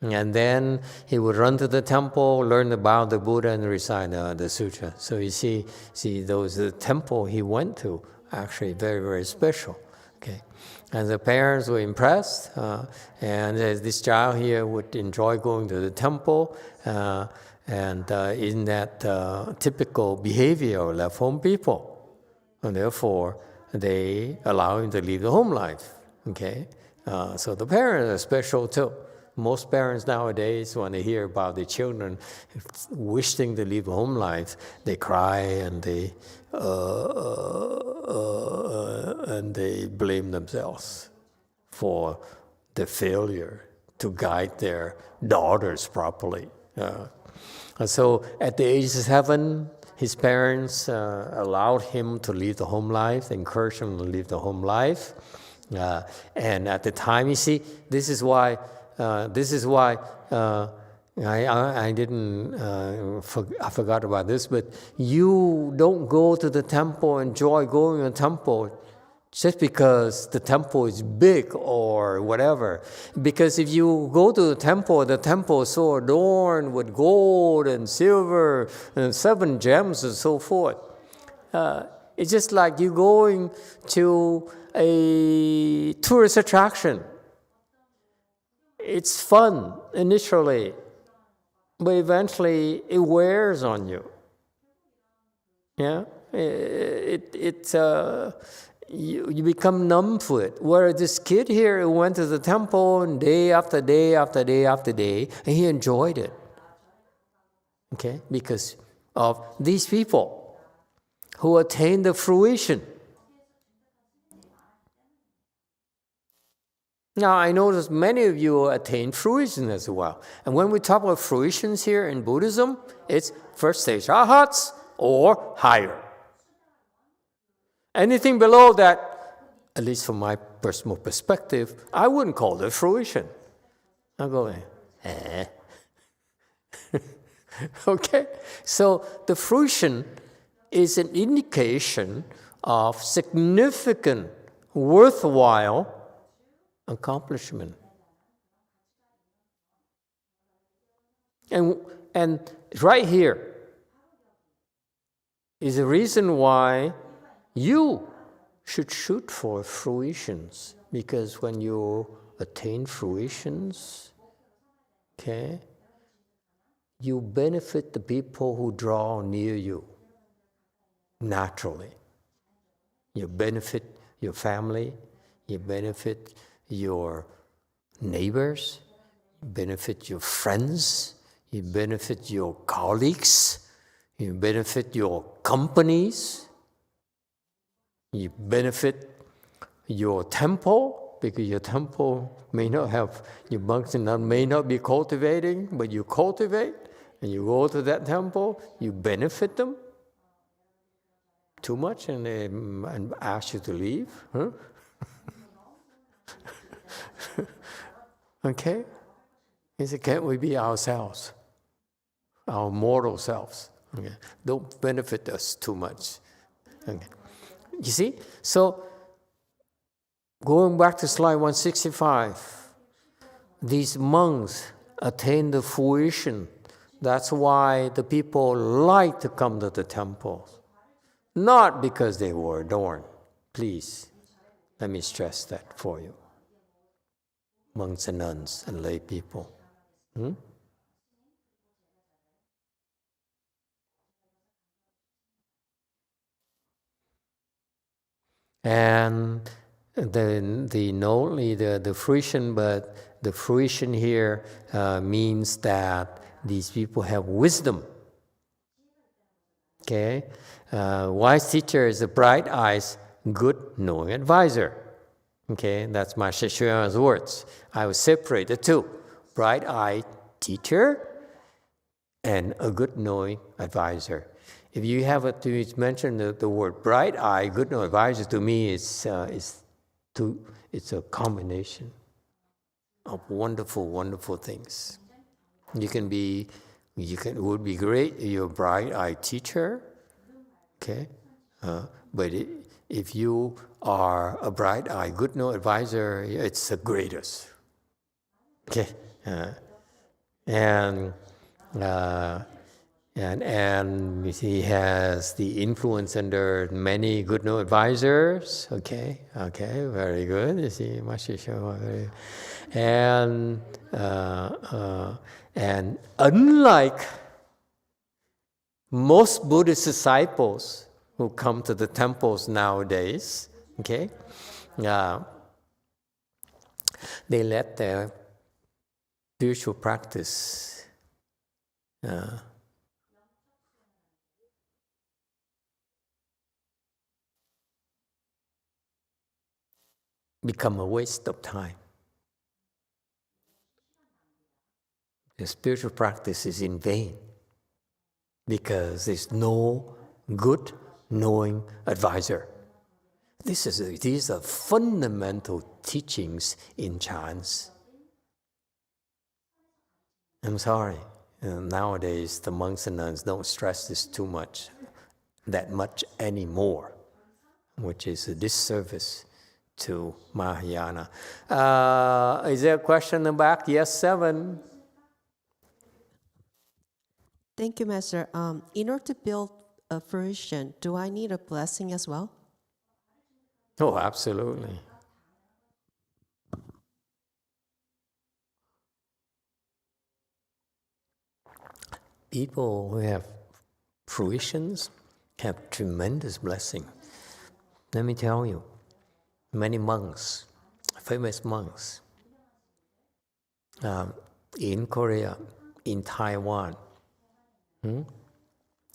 And then he would run to the temple, learn about the Buddha, and recite the sutra. So you see the temple he went to, actually very, very special. Okay, and the parents were impressed, and this child here would enjoy going to the temple, and in that typical behavior of left home people, and therefore they allow him to leave the home life. Okay, so the parents are special too. Most parents nowadays, when they hear about their children wishing to live home life, they cry and they blame themselves for the failure to guide their daughters properly. So at the age of 7, his parents allowed him to live the home life, encouraged him to live the home life. And at the time, you see, this is why I forgot about this, but you don't go to the temple, enjoy going to the temple just because the temple is big or whatever. Because if you go to the temple is so adorned with gold and silver and 7 gems and so forth. It's just like you going to a tourist attraction. It's fun initially, but eventually it wears on you. Yeah, you become numb to it. Whereas this kid here who went to the temple and day after day after day after day, and he enjoyed it. Okay, because of these people who attained the fruition. Now, I notice many of you attain fruition as well. And when we talk about fruitions here in Buddhism, it's first stage arhats or higher. Anything below that, at least from my personal perspective, I wouldn't call it fruition. I'll go, Okay? So the fruition is an indication of significant, worthwhile accomplishment. And right here is the reason why you should shoot for fruitions. Because when you attain fruitions, okay, you benefit the people who draw near you naturally. You benefit your family, you benefit your neighbors, you benefit your friends, you benefit your colleagues, you benefit your companies, you benefit your temple, because your temple may not have, your monks and nuns may not be cultivating, but you cultivate, and you go to that temple, you benefit them. Too much and they ask you to leave, huh? Okay? He said, can't we be ourselves? Our mortal selves. Okay? Don't benefit us too much. Okay. You see? So, going back to slide 165, these monks attain the fruition. That's why the people like to come to the temple. Not because they were adorned. Please, let me stress that for you. Monks and nuns and lay people. And not only the fruition, but the fruition here means that these people have wisdom. Okay? Wise teacher is a bright eyes, good knowing advisor. Okay, that's Master Xuan's words. I will separate the two. Bright-eyed teacher and a good knowing advisor. If you have to mention the word bright-eye, good knowing advisor, to me it's a combination of wonderful, wonderful things. It would be great if you're a bright-eyed teacher, okay? But if you are a bright-eyed, good knowing advisor, it's the greatest. Okay, and he has the influence under many good knowing advisors. Okay, very good. You see, and unlike most Buddhist disciples who come to the temples nowadays, okay, they let their spiritual practice become a waste of time. The spiritual practice is in vain because there's no good knowing advisor. These are fundamental teachings in chants. I'm sorry, nowadays the monks and nuns don't stress this that much anymore, which is a disservice to Mahayana. Is there a question in the back? Yes, 7. Thank you, Master. In order to build a fruition, do I need a blessing as well? Oh, absolutely. People who have fruitions have tremendous blessing. Let me tell you, many monks, famous monks, in Korea, in Taiwan,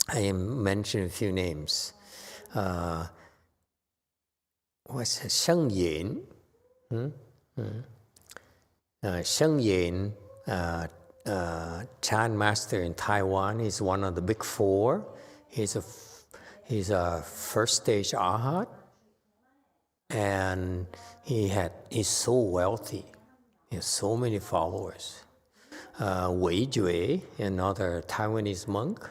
I mentioned a few names. What's Sheng Yin? Sheng Yin, Chan master in Taiwan, is one of the big 4. He's a first stage arhat, and he's so wealthy. He has so many followers. Wei Jue, another Taiwanese monk,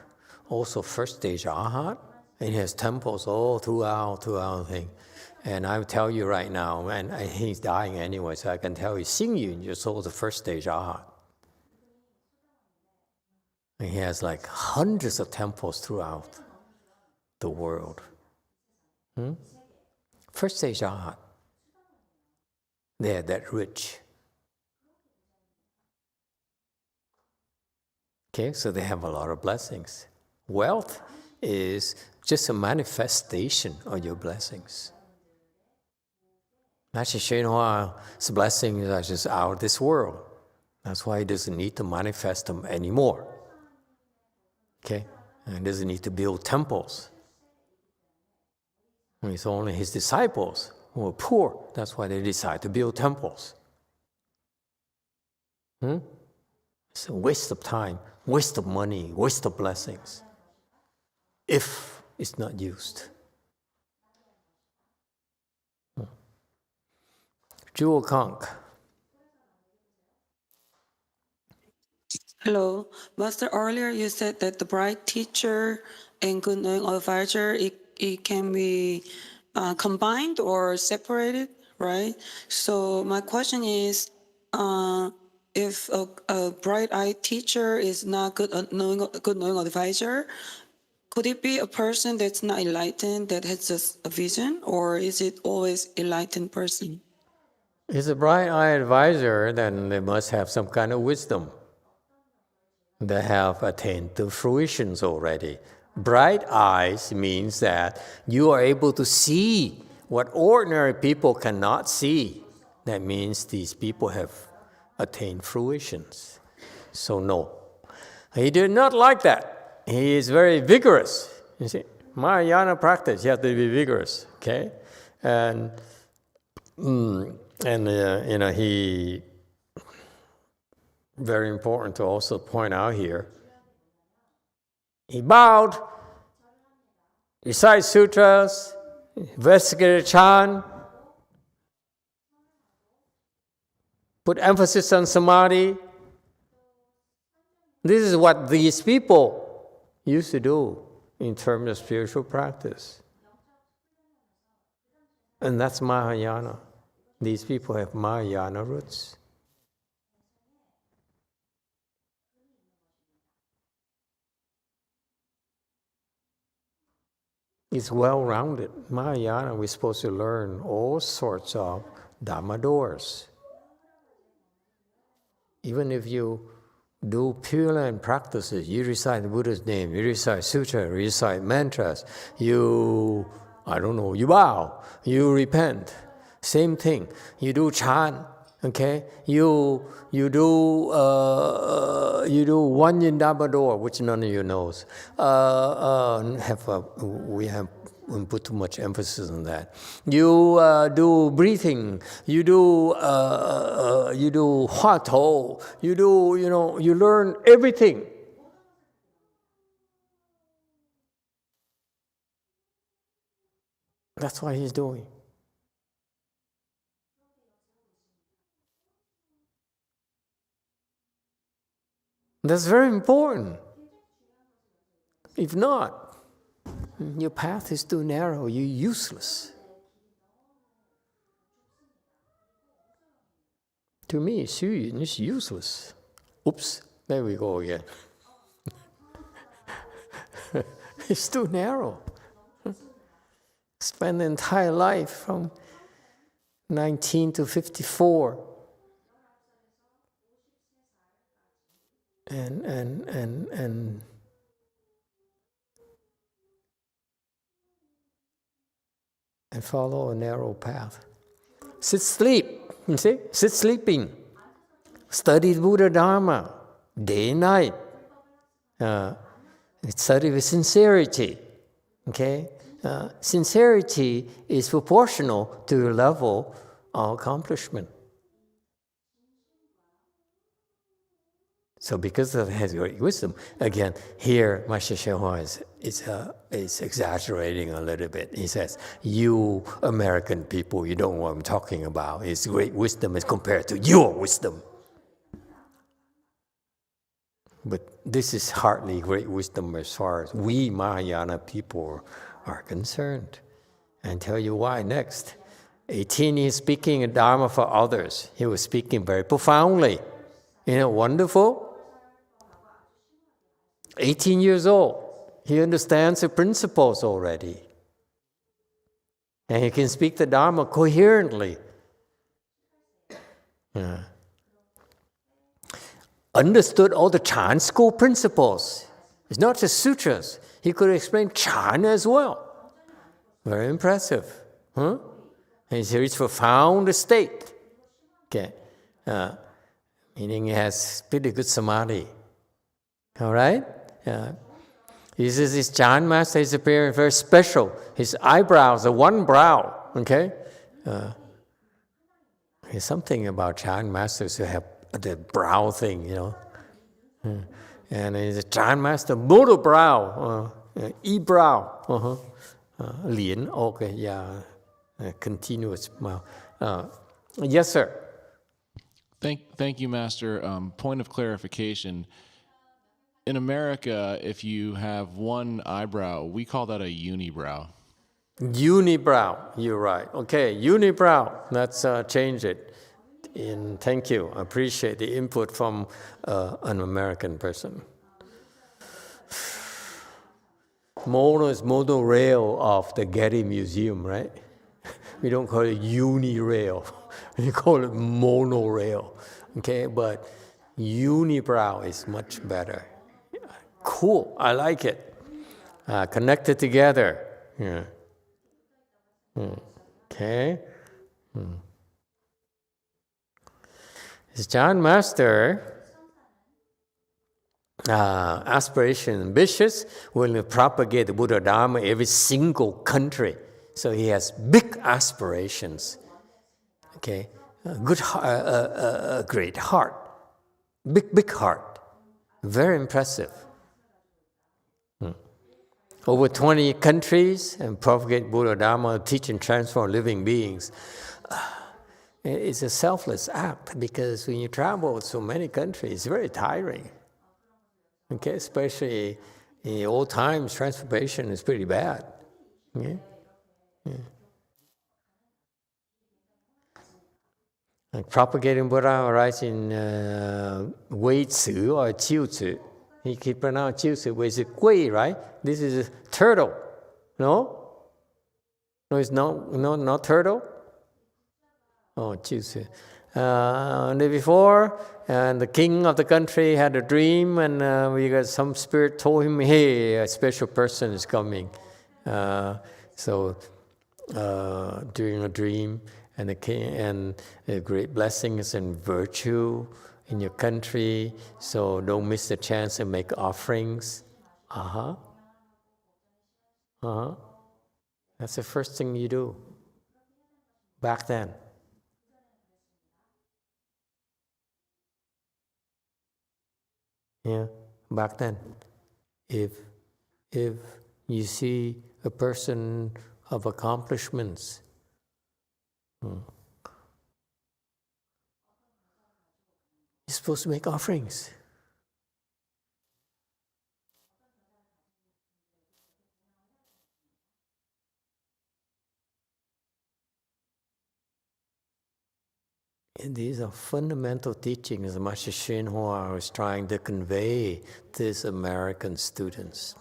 also first stage arhat, and he has temples all throughout the thing. And I tell you right now, and he's dying anyway, so I can tell you, Xing Yun just also first stage arhat. And he has like hundreds of temples throughout the world. First stage arhat. They're that rich. Okay, so they have a lot of blessings. Wealth is just a manifestation of your blessings. Master YongHua's blessings are just out of this world. That's why he doesn't need to manifest them anymore. Okay, and he doesn't need to build temples. It's only his disciples who are poor. That's why they decide to build temples. It's a waste of time, waste of money, waste of blessings, if it's not used. Jewel Conk. Hello. Master, earlier you said that the bright teacher and good knowing advisor, it can be combined or separated, right? So my question is, if a bright-eyed teacher is not good knowing advisor, could it be a person that's not enlightened that has just a vision, or is it always enlightened person? If a bright-eyed advisor, then they must have some kind of wisdom. They have attained to fruitions already. Bright eyes means that you are able to see what ordinary people cannot see. That means these people have attained fruitions. So no, he did not like that. He is very vigorous. You see, Mahayana practice, you have to be vigorous, okay? And he, very important to also point out here, he bowed, recited sutras, investigated Chan, put emphasis on samadhi. This is what these people used to do in terms of spiritual practice. And that's Mahayana. These people have Mahayana roots. It's well-rounded. Mahayana, we're supposed to learn all sorts of Dharma doors. Even if you do Pure Land practices, you recite the Buddha's name, you recite sutra, you recite mantras, you bow, you repent. Same thing. You do chant, okay? You do one yin Dharma door, which none of you knows. We have put too much emphasis on that. You do breathing. You do hua tou. You learn everything. That's what he's doing. That's very important. If not, your path is too narrow, you're useless. To me, Xu Yun is useless. Oops, there we go again. It's too narrow. Spend the entire life from 19 to 54. And follow a narrow path. Sit sleeping. Study Buddha Dharma day and night. Study with sincerity. Okay? Sincerity is proportional to your level of accomplishment. So because of his great wisdom, again, here Master YongHua is exaggerating a little bit. He says, you American people, you don't know what I'm talking about. His great wisdom is compared to your wisdom. But this is hardly great wisdom as far as we Mahayana people are concerned. And tell you why next. 18, he's speaking Dharma for others. He was speaking very profoundly. Isn't it wonderful? 18 years old. He understands the principles already. And he can speak the Dharma coherently. Yeah. Understood all the Chan school principles. It's not just sutras. He could explain Chan as well. Very impressive. Huh? And he's reached profound state. Okay. Meaning he has pretty good samadhi. All right? He says his Chan master is appearing very special. His eyebrows are one brow. Okay? There's something about Chan masters who have the brow thing, you know. And he's a Chan master, monobrow, e-brow. Lien, okay, yeah. Continuous mouth. Yes, sir. Thank you, Master. Point of clarification. In America, if you have one eyebrow, we call that a unibrow. Unibrow, you're right. Okay, unibrow, let's change it. Thank you. I appreciate the input from an American person. Mono is monorail of the Getty Museum, right? We don't call it unirail. We call it monorail. Okay, but unibrow is much better. Cool, I like it. Connected together. Yeah. Okay. His Chan master, aspiration, ambitious, will propagate the Buddha Dharma in every single country. So he has big aspirations. Okay, great heart, big heart, very impressive. Over 20 countries and propagate Buddha Dharma, teach and transform living beings. It's a selfless act because when you travel to so many countries, it's very tiring. Okay, especially in old times, transportation is pretty bad. Okay? Yeah. Like propagating Buddha writes in Wei Ci or Qiu Ci. He can pronounce Qiu Ci, but it's a Gui, right? This is a turtle. No? No, it's not turtle? Oh, Qiu Ci. The day before, and the king of the country had a dream, and we got some spirit told him, hey, a special person is coming. So during a dream, and the king and great blessings and virtue in your country, so don't miss the chance to make offerings. That's the first thing you do back then. Yeah, back then. If you see a person of accomplishments, you're supposed to make offerings. And these are fundamental teachings Master YongHua was trying to convey to his American students.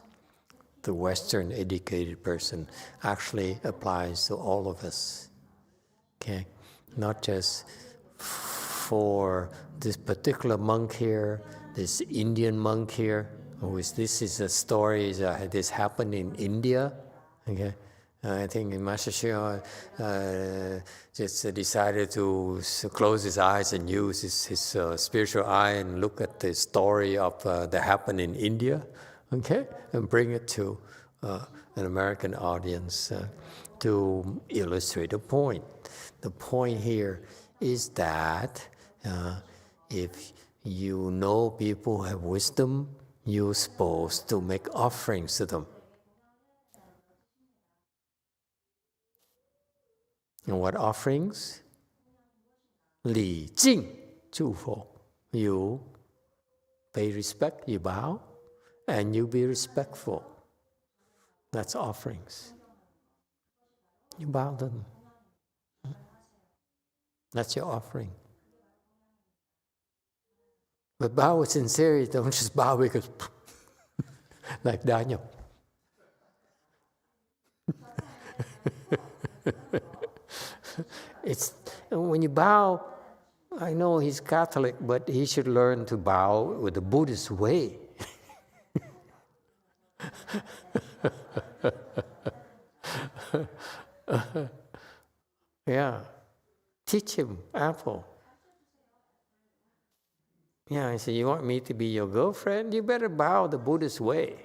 The Western educated person actually applies to all of us. Okay, not just for this particular monk here, this Indian monk here. This is a story that this happened in India. Okay, I think Master YongHua just decided to close his eyes and use his spiritual eye and look at the story of that happened in India. Okay, and bring it to an American audience to illustrate the point. The point here is that if you know people have wisdom, you're supposed to make offerings to them. And what offerings? 礼敬祝福 You pay respect, you bow, and you be respectful. That's offerings. You bow to them. That's your offering. But bow with sincerity, don't just bow because, like Daniel. It's when you bow, I know he's Catholic, but he should learn to bow with the Buddhist way. Yeah. Teach him, Apple. Yeah, I say, you want me to be your girlfriend? You better bow the Buddhist way.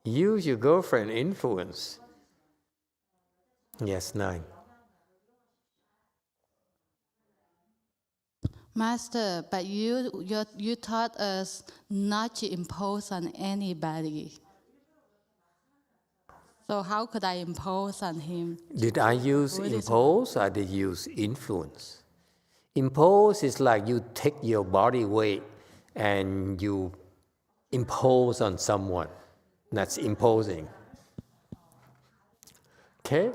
Use your girlfriend influence. Yes, 9. Master, but you taught us not to impose on anybody. So how could I impose on him? Did I use impose or did you use influence? Impose is like you take your body weight and you impose on someone. That's imposing. Okay?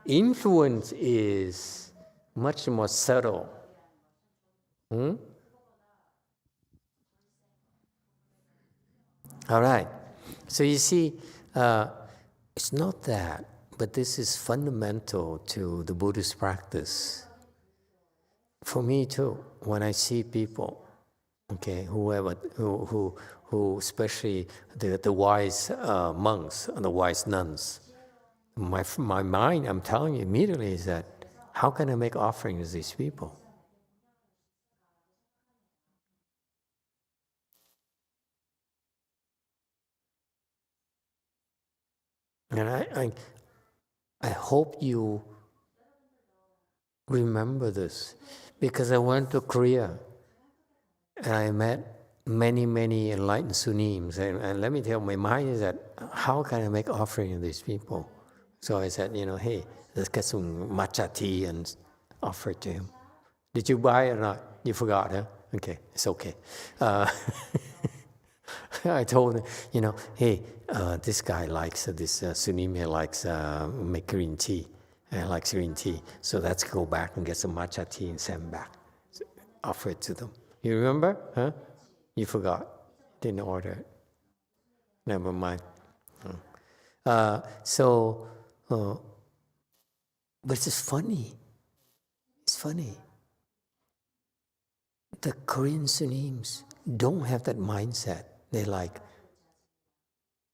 Influence is much more subtle. All right. So you see, it's not that, but this is fundamental to the Buddhist practice. For me too, when I see people, okay, who especially the wise monks and the wise nuns, my mind, I'm telling you immediately, is that how can I make offerings to these people? And I hope you remember this, because I went to Korea and I met many enlightened Sunims, and let me tell you, my mind is that how can I make offering to these people? So I said, hey, let's get some matcha tea and offer it to him. Did you buy it or not? You forgot, huh? Okay, it's okay. I told him, hey, this guy likes, this Sunim here likes make green tea. I like green tea. So let's go back and get some matcha tea and send back. Offer it to them. You remember? Huh? You forgot. Didn't order it. Never mind. But it's funny. It's funny. The Korean Sunims don't have that mindset. They're like,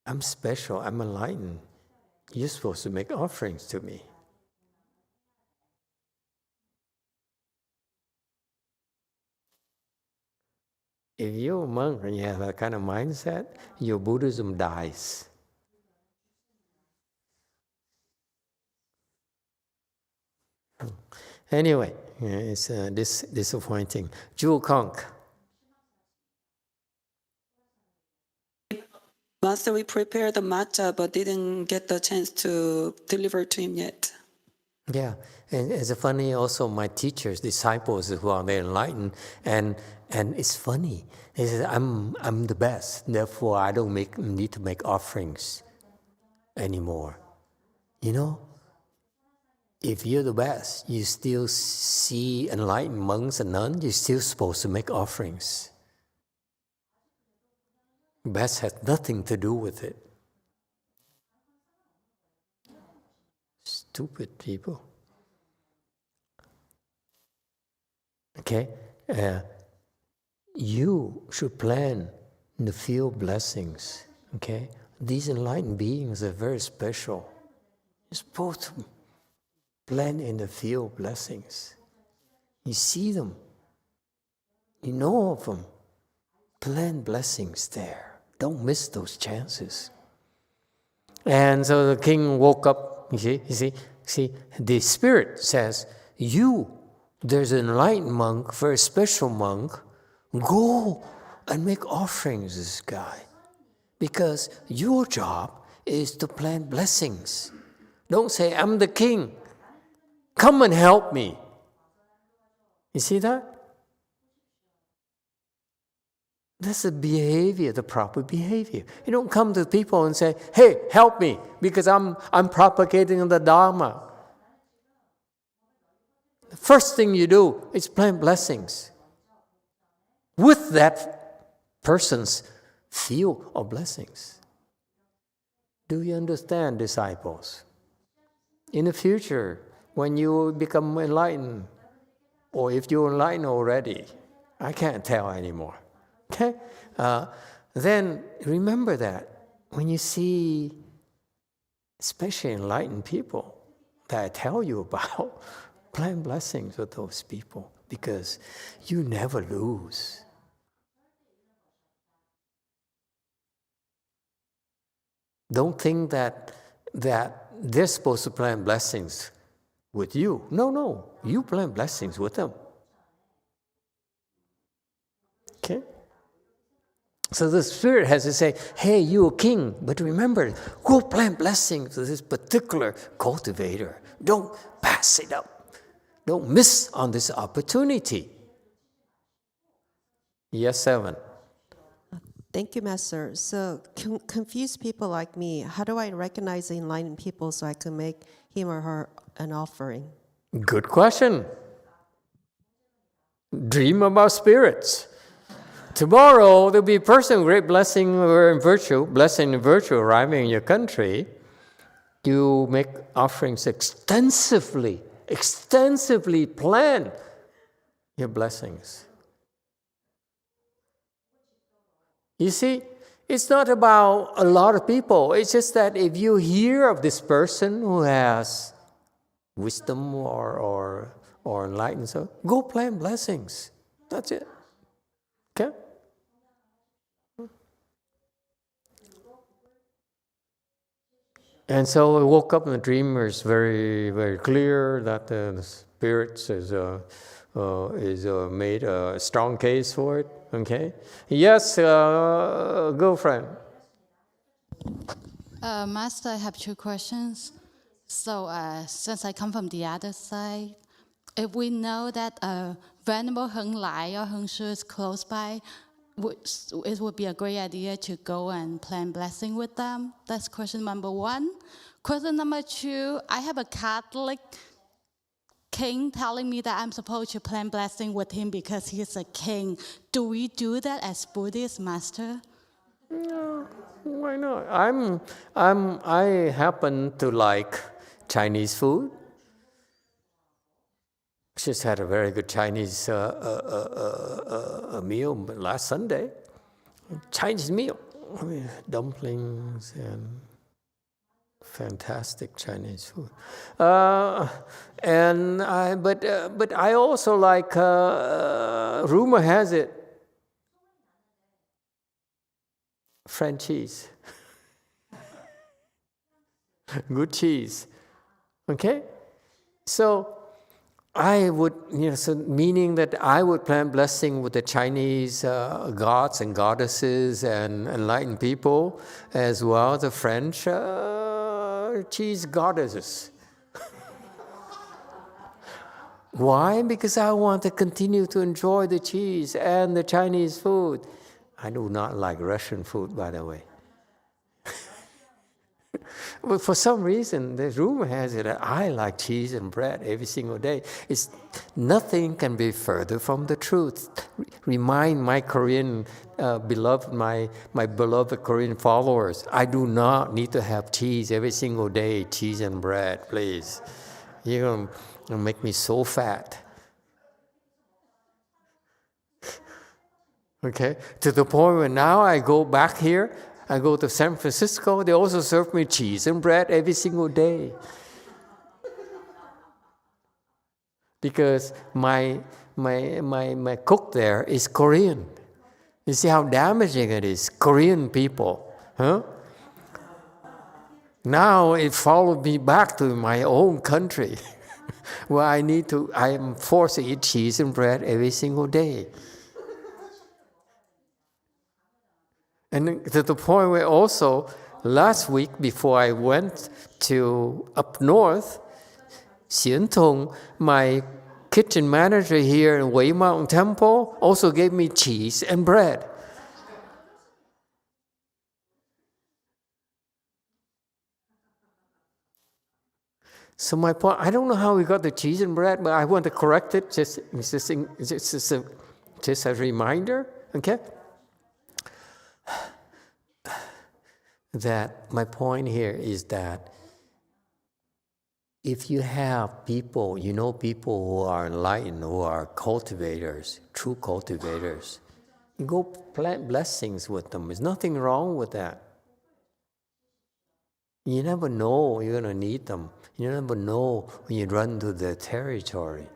I'm special, I'm enlightened. You're supposed to make offerings to me. If you're a monk and you have that kind of mindset, your Buddhism dies. Anyway, it's disappointing. Jewel Conk. Master, we prepared the matcha but didn't get the chance to deliver to him yet. Yeah, and it's funny also my teachers, disciples as well, they're enlightened, and it's funny. They say, I'm the best, therefore I don't need to make offerings anymore. If you're the best, you still see enlightened monks and nuns, you're still supposed to make offerings. Best has nothing to do with it. Stupid people. Okay? You should plan the field blessings. Okay? These enlightened beings are very special. You're supposed to plan in the field blessings. You see them. You know of them. Plan blessings there. Don't miss those chances. And so the king woke up. You see, the spirit says, there's an enlightened monk, very special monk, go and make offerings to this guy. Because your job is to plant blessings. Don't say, I'm the king. Come and help me. You see that? That's the behavior, the proper behavior. You don't come to people and say, hey, help me, because I'm propagating the Dharma. The first thing you do is plant blessings with that person's field of blessings. Do you understand, disciples? In the future, when you become enlightened, or if you're enlightened already, I can't tell anymore. Okay? Then remember that when you see, especially enlightened people that I tell you about, plant blessings with those people, because you never lose. Don't think that they're supposed to plant blessings with you. No, you plant blessings with them. Okay? So the Spirit has to say, hey, you're a king, but remember, go plant blessings to this particular cultivator. Don't pass it up. Don't miss on this opportunity. Yes, 7. Thank you, Master. So confused people like me, how do I recognize the enlightened people so I can make him or her an offering? Good question. Dream about spirits. Tomorrow, there'll be a person, great blessing and virtue arriving in your country. You make offerings extensively plan your blessings. You see, it's not about a lot of people. It's just that if you hear of this person who has wisdom or enlightenment, so go plant blessings. That's it. Okay? And so I woke up in the dream. It's very, very clear that the spirits is made a strong case for it. Okay. Yes, girlfriend. Master, I have 2 questions. So since I come from the other side, if we know that Venerable Heng Lai or Heng Shu is close by, it would be a great idea to go and plant blessing with them. That's question number 1. Question number 2, I have a Catholic king telling me that I'm supposed to plant blessing with him because he's a king. Do we do that as Buddhist, Master? No, why not? I happen to like Chinese food. Just had a very good Chinese meal last Sunday. Chinese meal, dumplings and fantastic Chinese food. But I also like. Rumor has it, French cheese, good cheese. Okay, so. I would, so meaning that I would plant blessing with the Chinese gods and goddesses and enlightened people, as well as the French cheese goddesses. Why? Because I want to continue to enjoy the cheese and the Chinese food. I do not like Russian food, by the way. But for some reason, the rumor has it that I like cheese and bread every single day. Nothing can be further from the truth. Remind my Korean beloved, my beloved Korean followers, I do not need to have cheese every single day, cheese and bread, please. You're going to make me so fat. Okay? To the point where now I go back here, I go to San Francisco, they also serve me cheese and bread every single day. Because my cook there is Korean. You see how damaging it is, Korean people. Huh? Now it followed me back to my own country where I am forced to eat cheese and bread every single day. And to the point where also, last week before I went to up north, Xian Tong, my kitchen manager here in Wei Mountain Temple, also gave me cheese and bread. So my point, I don't know how we got the cheese and bread, but I want to correct it, just a reminder, okay? That my point here is that if you have people, people who are enlightened, who are cultivators, true cultivators, you go plant blessings with them. There's nothing wrong with that. You never know you're going to need them. You never know when you run to their territory.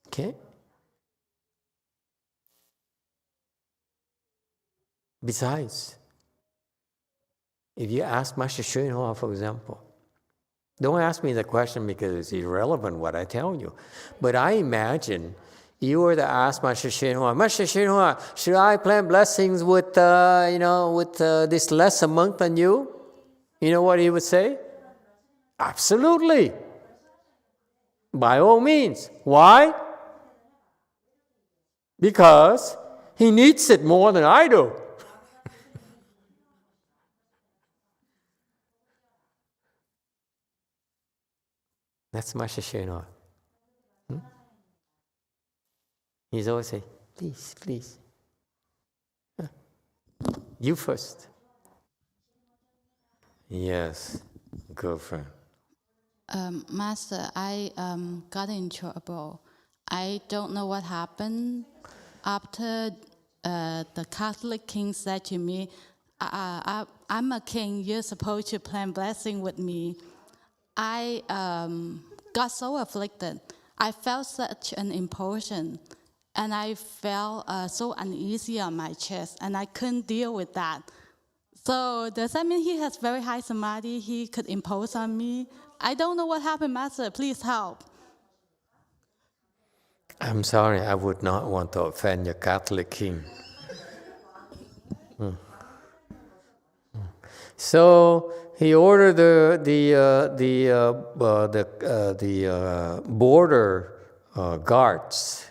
Okay? Besides, if you ask Master YongHua, for example, don't ask me the question because it's irrelevant what I tell you. But I imagine you were to ask Master YongHua, should I plant blessings with, this lesser monk than you? You know what he would say? Absolutely. By all means. Why? Because he needs it more than I do. That's Master YongHua. He's always saying, please, please. You first. Yes, girlfriend. Master, I got in trouble. I don't know what happened after the Catholic king said to me, I'm a king, you're supposed to plant blessing with me. I got so afflicted. I felt such an impulsion, and I felt so uneasy on my chest, and I couldn't deal with that. So does that mean he has very high samadhi? He could impose on me? I don't know what happened, Master. Please help. I'm sorry, I would not want to offend your Catholic king. So he ordered the border guards.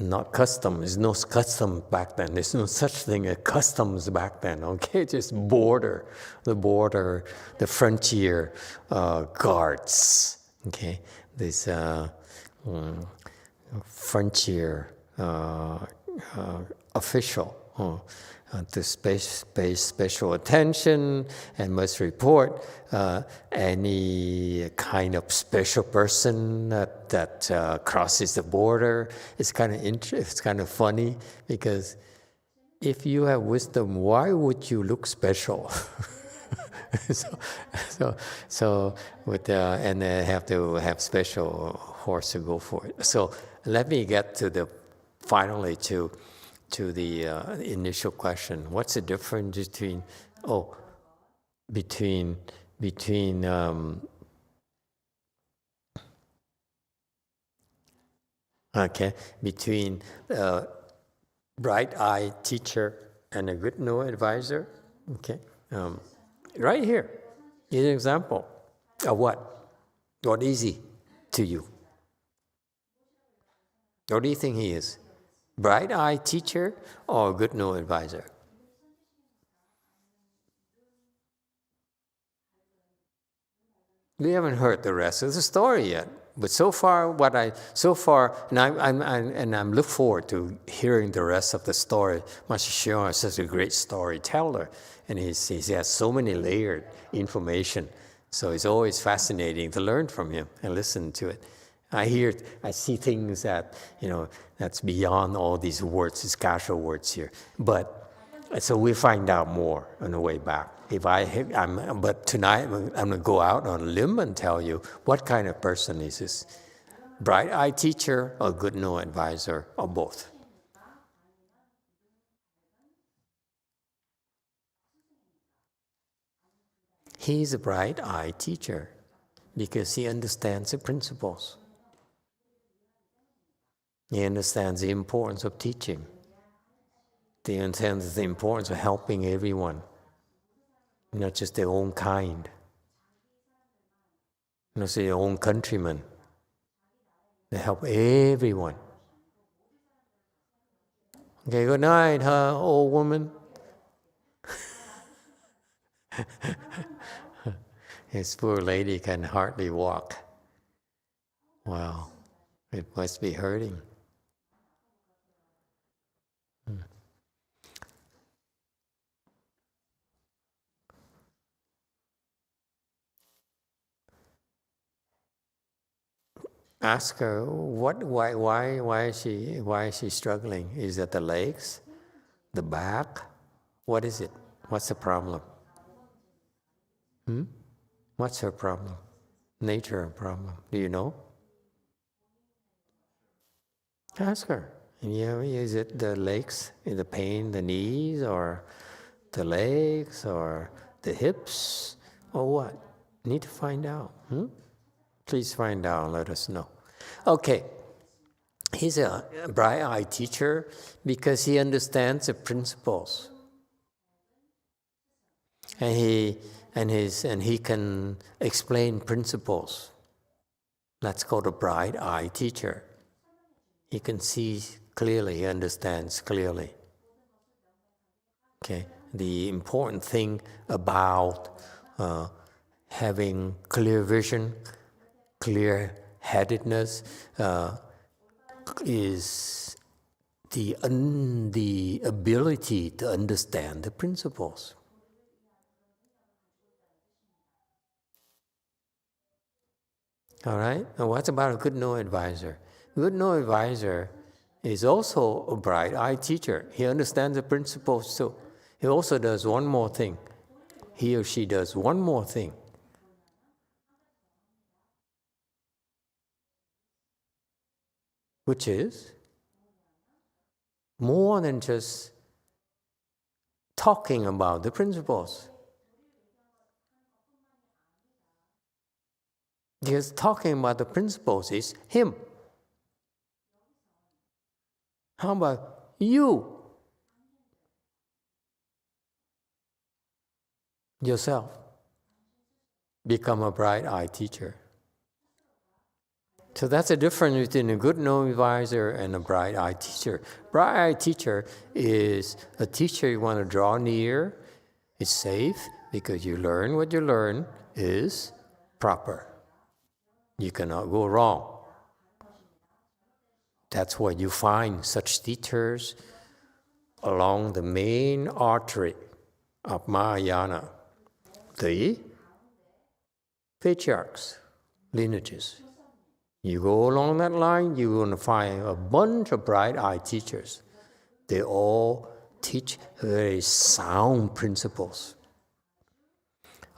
Not customs. There's no customs back then. There's no such thing as customs back then. Okay, just the frontier guards. Okay, this frontier official to pay special attention and must report any kind of special person that crosses the border. It's kind of funny because if you have wisdom, why would you look special? And they have to have special horse to go for it. So let me get to finally to the initial question. What's the difference between bright-eyed teacher and a good no advisor? Okay, right here is an example of what easy to you. What do you think he is? Bright-eyed teacher or good no advisor? We haven't heard the rest of the story yet, but so far, and I'm look forward to hearing the rest of the story. Master YongHua is such a great storyteller, and he has so many layered information. So it's always fascinating to learn from him and listen to it. I see things that, that's beyond all these words, these casual words here. But, so we find out more on the way back. But tonight, I'm going to go out on a limb and tell you what kind of person is this. Bright-eyed teacher or good no advisor or both. He's a bright-eyed teacher because he understands the principles. He understands the importance of teaching. He understands the importance of helping everyone, not just their own kind, not just their own countrymen. They help everyone. Okay, good night, old woman. This poor lady can hardly walk. Wow, it must be hurting. Ask her why is she struggling? Is it the legs, the back? What is it? What's the problem? What's her problem? Nature of problem. Do you know? Ask her. Yeah, is it the legs, the pain, the knees, or the legs, or the hips, or what? Need to find out. Please find out and let us know. Okay. He's a bright-eyed teacher because he understands the principles. And he can explain principles. That's called a bright-eyed teacher. He can see clearly, he understands clearly. Okay. The important thing about having clear vision, clear-headedness, is the ability to understand the principles. All right? Now what about a good no advisor? Good no advisor is also a bright-eyed teacher. He understands the principles too. He also does one more thing. He or she does one more thing. Which is more than just talking about the principles. Because talking about the principles is him. How about you? Yourself. Become a bright-eyed teacher. So that's the difference between a good no advisor and a bright-eyed teacher. Bright-eyed teacher is a teacher you want to draw near. It's safe because you learn what you learn is proper. You cannot go wrong. That's why you find such teachers along the main artery of Mahayana, the patriarchs, lineages. You go along that line, you're going to find a bunch of bright-eyed teachers. They all teach very sound principles.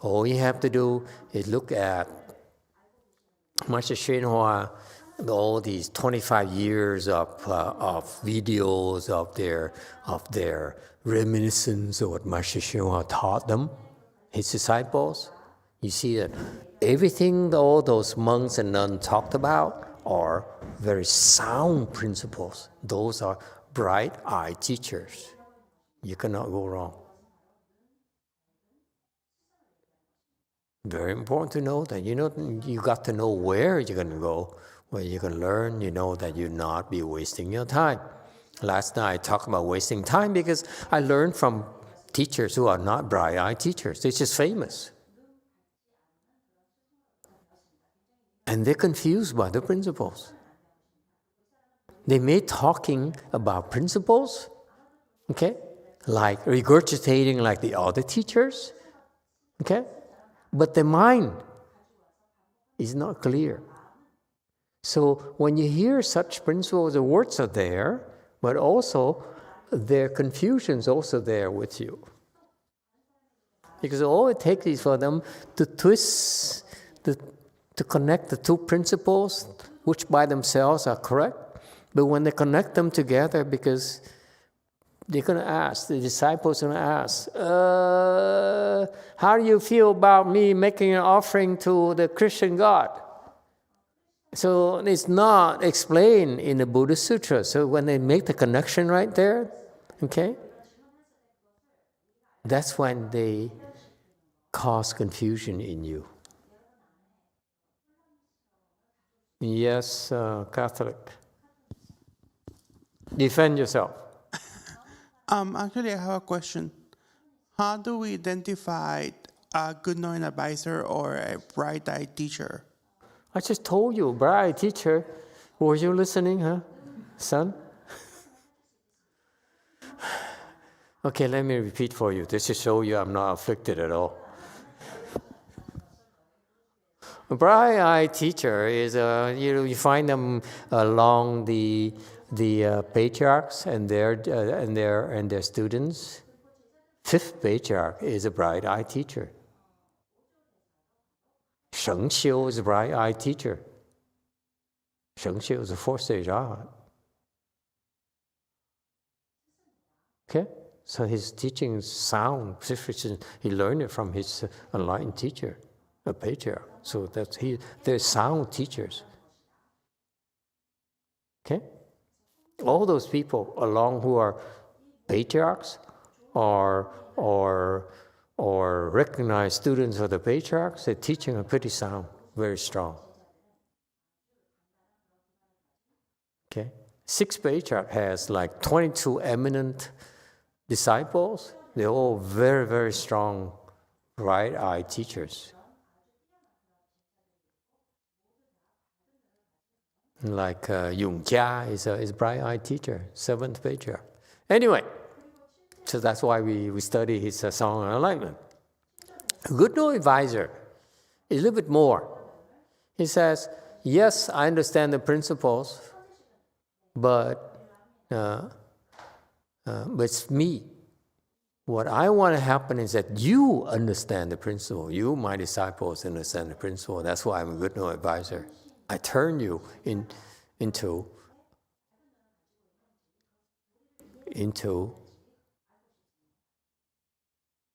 All you have to do is look at Master YongHua, all these 25 years of videos of their reminiscence of what Master YongHua taught them, his disciples. You see that everything all those monks and nuns talked about are very sound principles. Those are bright-eyed teachers. You cannot go wrong. Very important to know that. You got to know where you're going to go, where you're going to learn. You know that you'll not be wasting your time. Last night I talked about wasting time because I learned from teachers who are not bright-eyed teachers. They're just famous. And they're confused by the principles. They may talking about principles, okay, like regurgitating like the other teachers, okay, but their mind is not clear. So when you hear such principles, the words are there, but also their confusion is also there with you. Because all it takes is for them to twist, to connect the two principles, which by themselves are correct, but when they connect them together, because they're going to ask, the disciples are going to ask, how do you feel about me making an offering to the Christian God? So it's not explained in the Buddhist Sutra. So when they make the connection right there, okay, that's when they cause confusion in you. Yes, Catholic. Defend yourself. Actually, I have a question. How do we identify a good knowing advisor or a bright eye teacher? I just told you, bright teacher. Were you listening, huh, son? Okay, let me repeat for you. This to show you I'm not afflicted at all. A bright eye teacher is you find them along the patriarchs and their students. Fifth patriarch is a bright eye teacher. Sheng Xiu is a bright eye teacher. Sheng Xiu is a fourth stage arhat. Okay, so his teaching is sound. He learned it from his enlightened teacher, a patriarch. So they're sound teachers. Okay, all those people along who are patriarchs or recognized students of the patriarchs, their teaching are pretty sound, very strong. Okay, sixth patriarch has like 22 eminent disciples. They're all very, very strong, bright-eye teachers. Like YongHua is a bright-eyed teacher, seventh patriarch. Anyway, so that's why we study his Song on Enlightenment. A good no advisor is a little bit more. He says, yes, I understand the principles, but it's me. What I want to happen is that you understand the principle. You, my disciples, understand the principle. That's why I'm a good no advisor. I turn you into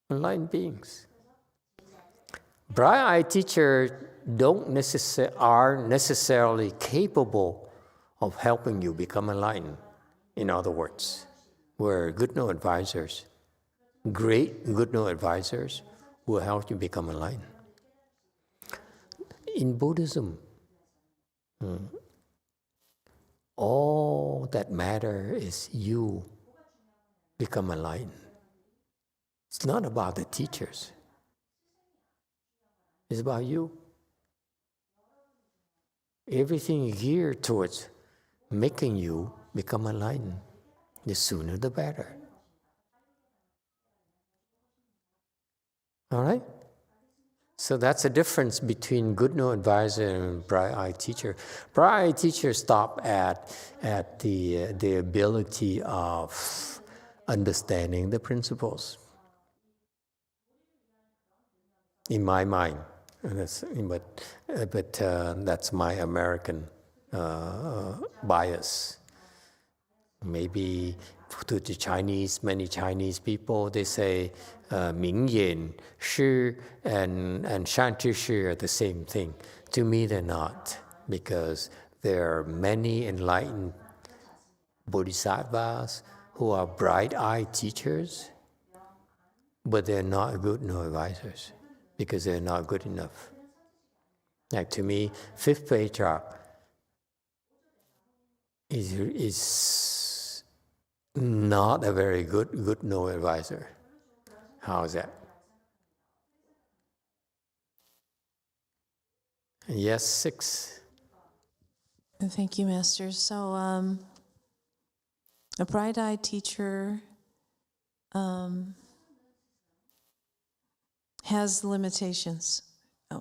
enlightened beings. Bright-eyed teachers are necessarily capable of helping you become enlightened. In other words, we're good no advisors. Great good no advisors will help you become enlightened. In Buddhism, all that matters is you become enlightened. It's not about the teachers. It's about you. Everything geared towards making you become enlightened. The sooner the better. All right? So that's the difference between good no advisor and bright-eyed teacher. Bright-eyed teachers stop at the ability of understanding the principles. In my mind, but that's my American bias. Maybe to the Chinese, many Chinese people, they say 明言, shi, and 善知识 are the same thing. To me, they're not, because there are many enlightened bodhisattvas who are bright-eyed teachers, but they're not good no advisors, because they're not good enough. Like to me, fifth patriarch is not a very good no advisor. How is that? Yes, 6. Thank you, Master. So a bright-eyed teacher has limitations,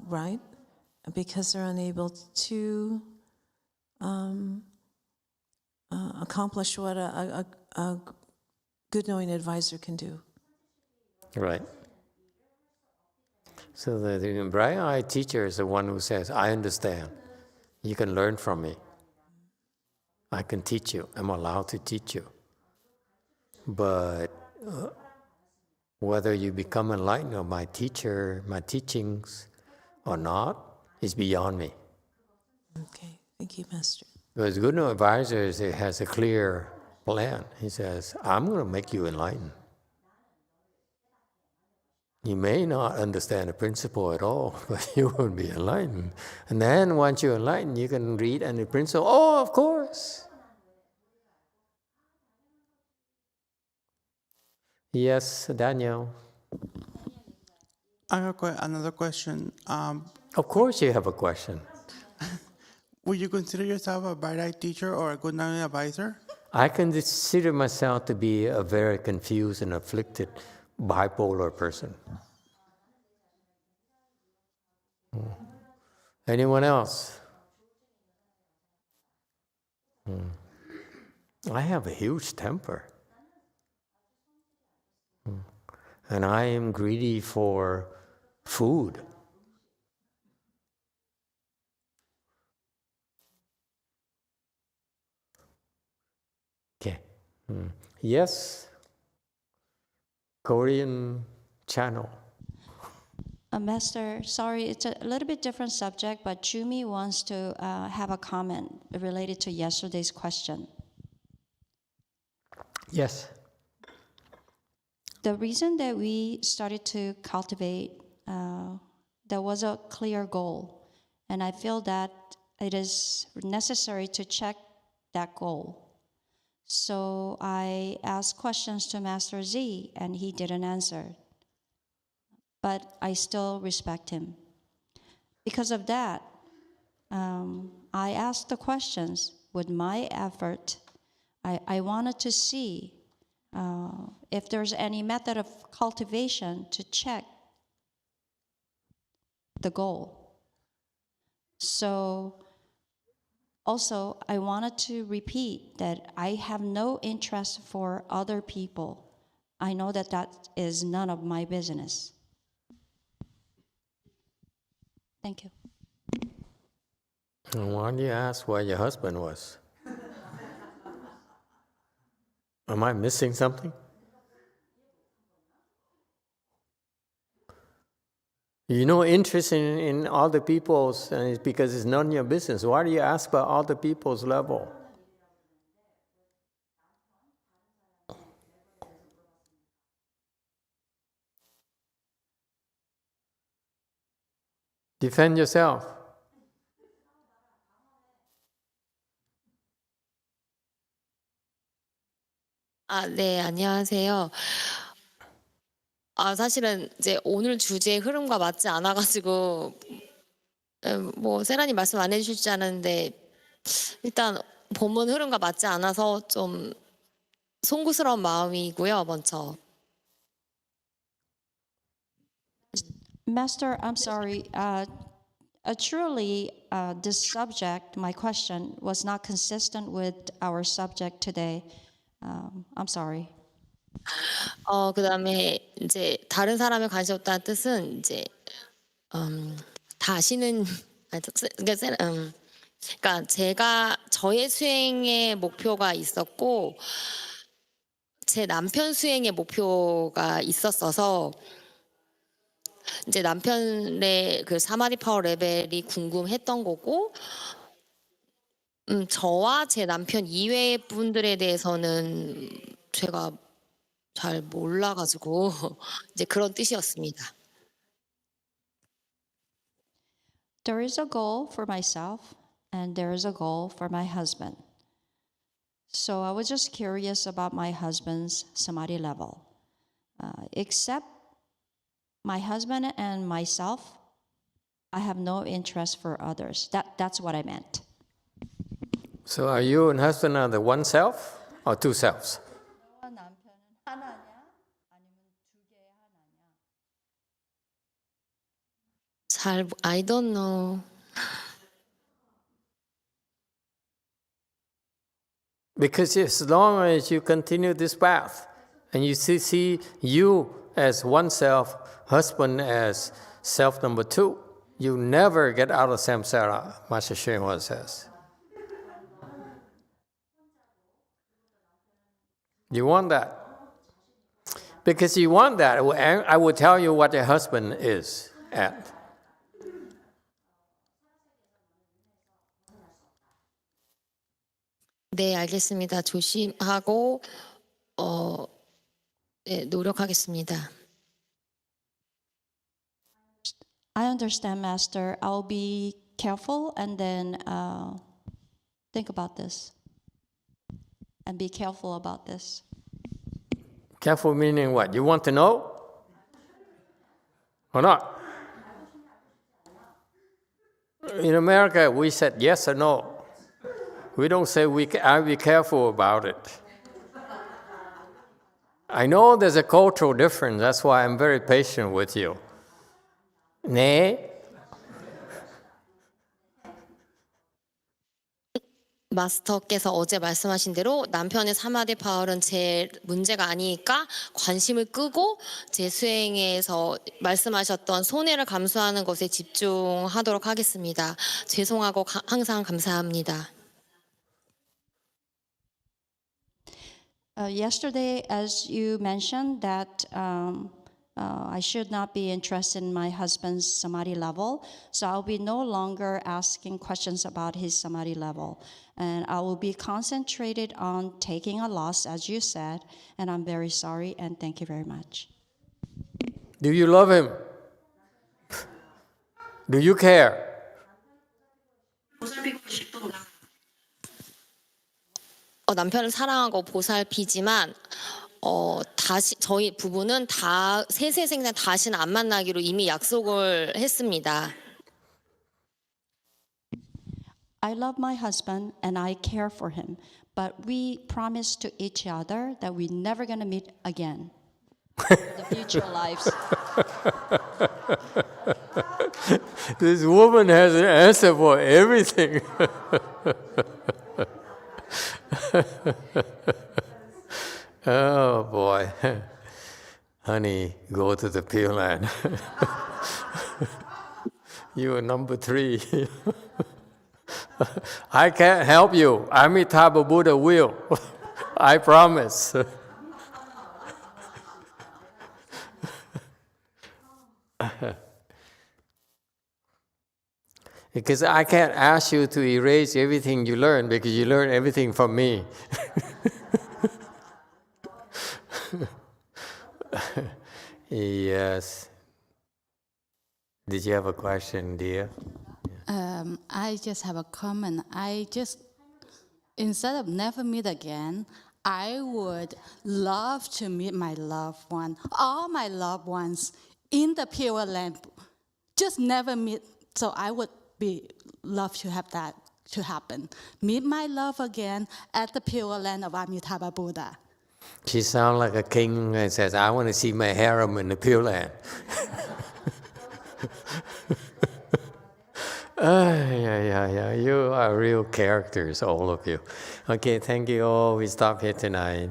right? Because they're unable to accomplish what a good knowing advisor can do. Right. So the bright-eyed teacher is the one who says, I understand. You can learn from me. I can teach you. I'm allowed to teach you. But whether you become enlightened or my teachings or not, is beyond me. Okay, thank you, Master. Because good no advisor has a clear plan. He says, I'm going to make you enlightened. You may not understand the principle at all, but you will be enlightened. And then once you're enlightened, you can read any principle. Oh, of course. Yes, Daniel. I have another question. Of course you have a question. Would you consider yourself a bright-eyed teacher or a good knowing advisor? I consider myself to be a very confused and afflicted bipolar person. Anyone else? I have a huge temper. And I am greedy for food. Okay. Yes. Korean channel. Master, sorry, it's a little bit different subject, but Jumi wants to have a comment related to yesterday's question. Yes. The reason that we started to cultivate, there was a clear goal. And I feel that it is necessary to check that goal. So I asked questions to Master Z, and he didn't answer. But I still respect him. Because of that, I asked the questions with my effort. I wanted to see if there's any method of cultivation to check the goal. So also, I wanted to repeat that I have no interest for other people. I know that that is none of my business. Thank you. And why do you ask where your husband was? Am I missing something? You know, interest in other people's, and it's because it's none of your business. Why do you ask about other people's level? Defend yourself. 네, 안녕하세요. 사실은 이제 오늘 주제의 흐름과 맞지 않아가지고, 뭐, 세라님 말씀 안 해주실 줄 알았는데, 일단 본문 흐름과 맞지 않아서 좀 송구스러운 마음이고요, 먼저. Master, I'm sorry. Truly, this subject, my question, was not consistent with our subject today. I'm sorry. 그다음에 이제 다른 사람에 관심 없다는 뜻은 이제 다시는 그러니까 제가 저의 수행의 목표가 있었고 제 남편 수행의 목표가 있었어서 이제 남편의 그 사마디 파워 레벨이 궁금했던 거고 저와 제 남편 이외의 분들에 대해서는 제가 잘 몰라가지고 이제 그런 뜻이었습니다. There is a goal for myself, and there is a goal for my husband. So I was just curious about my husband's samadhi level. Except my husband and myself, I have no interest for others. That's what I meant. So are you and husband are the one self or two selves? I don't know. Because as long as you continue this path and you see you as one self, husband as self number two, you never get out of samsara, Master YongHua says. You want that? Because you want that, I will tell you what your husband is at. 네, 알겠습니다. 조심하고 네, 노력하겠습니다. I understand, Master. I'll be careful and then think about this. And be careful about this. Careful meaning what? You want to know? or not? In America, we said yes or no. We don't say I'll be careful about it. I know there's a cultural difference. That's why I'm very patient with you. 네. 마스터께서 어제 말씀하신 대로 남편의 사마디 파월은 제 문제가 아니니까 관심을 끄고 제 수행에서 말씀하셨던 손해를 감수하는 것에 집중하도록 하겠습니다. 죄송하고 항상 감사합니다. Yesterday, as you mentioned that I should not be interested in my husband's samadhi level, so I'll be no longer asking questions about his samadhi level. And I will be concentrated on taking a loss, as you said, and I'm very sorry, and thank you very much. Do you love him? Do you care? 남편을 사랑하고 보살피지만 다시 저희 부부는 다 세세생전 다시는 안 만나기로 이미 약속을 했습니다. I love my husband and I care for him, but we promise to each other that we're never going to meet again in the future lives. This woman has an answer for everything. Oh boy. Honey, go to the Pure Land. You are number 3. I can't help you. Amitabha Buddha will. I promise. Because I can't ask you to erase everything you learn because you learn everything from me. Yes. Did you have a question, dear? I just have a comment. Instead of never meet again, I would love to meet my loved one, all my loved ones in the Pure Land. Just never meet. So I would love to have that to happen. Meet my love again at the Pure Land of Amitabha Buddha. She sounds like a king and says, I want to see my harem in the Pure Land. Yeah. You are real characters, all of you. Okay, thank you all. We stop here tonight.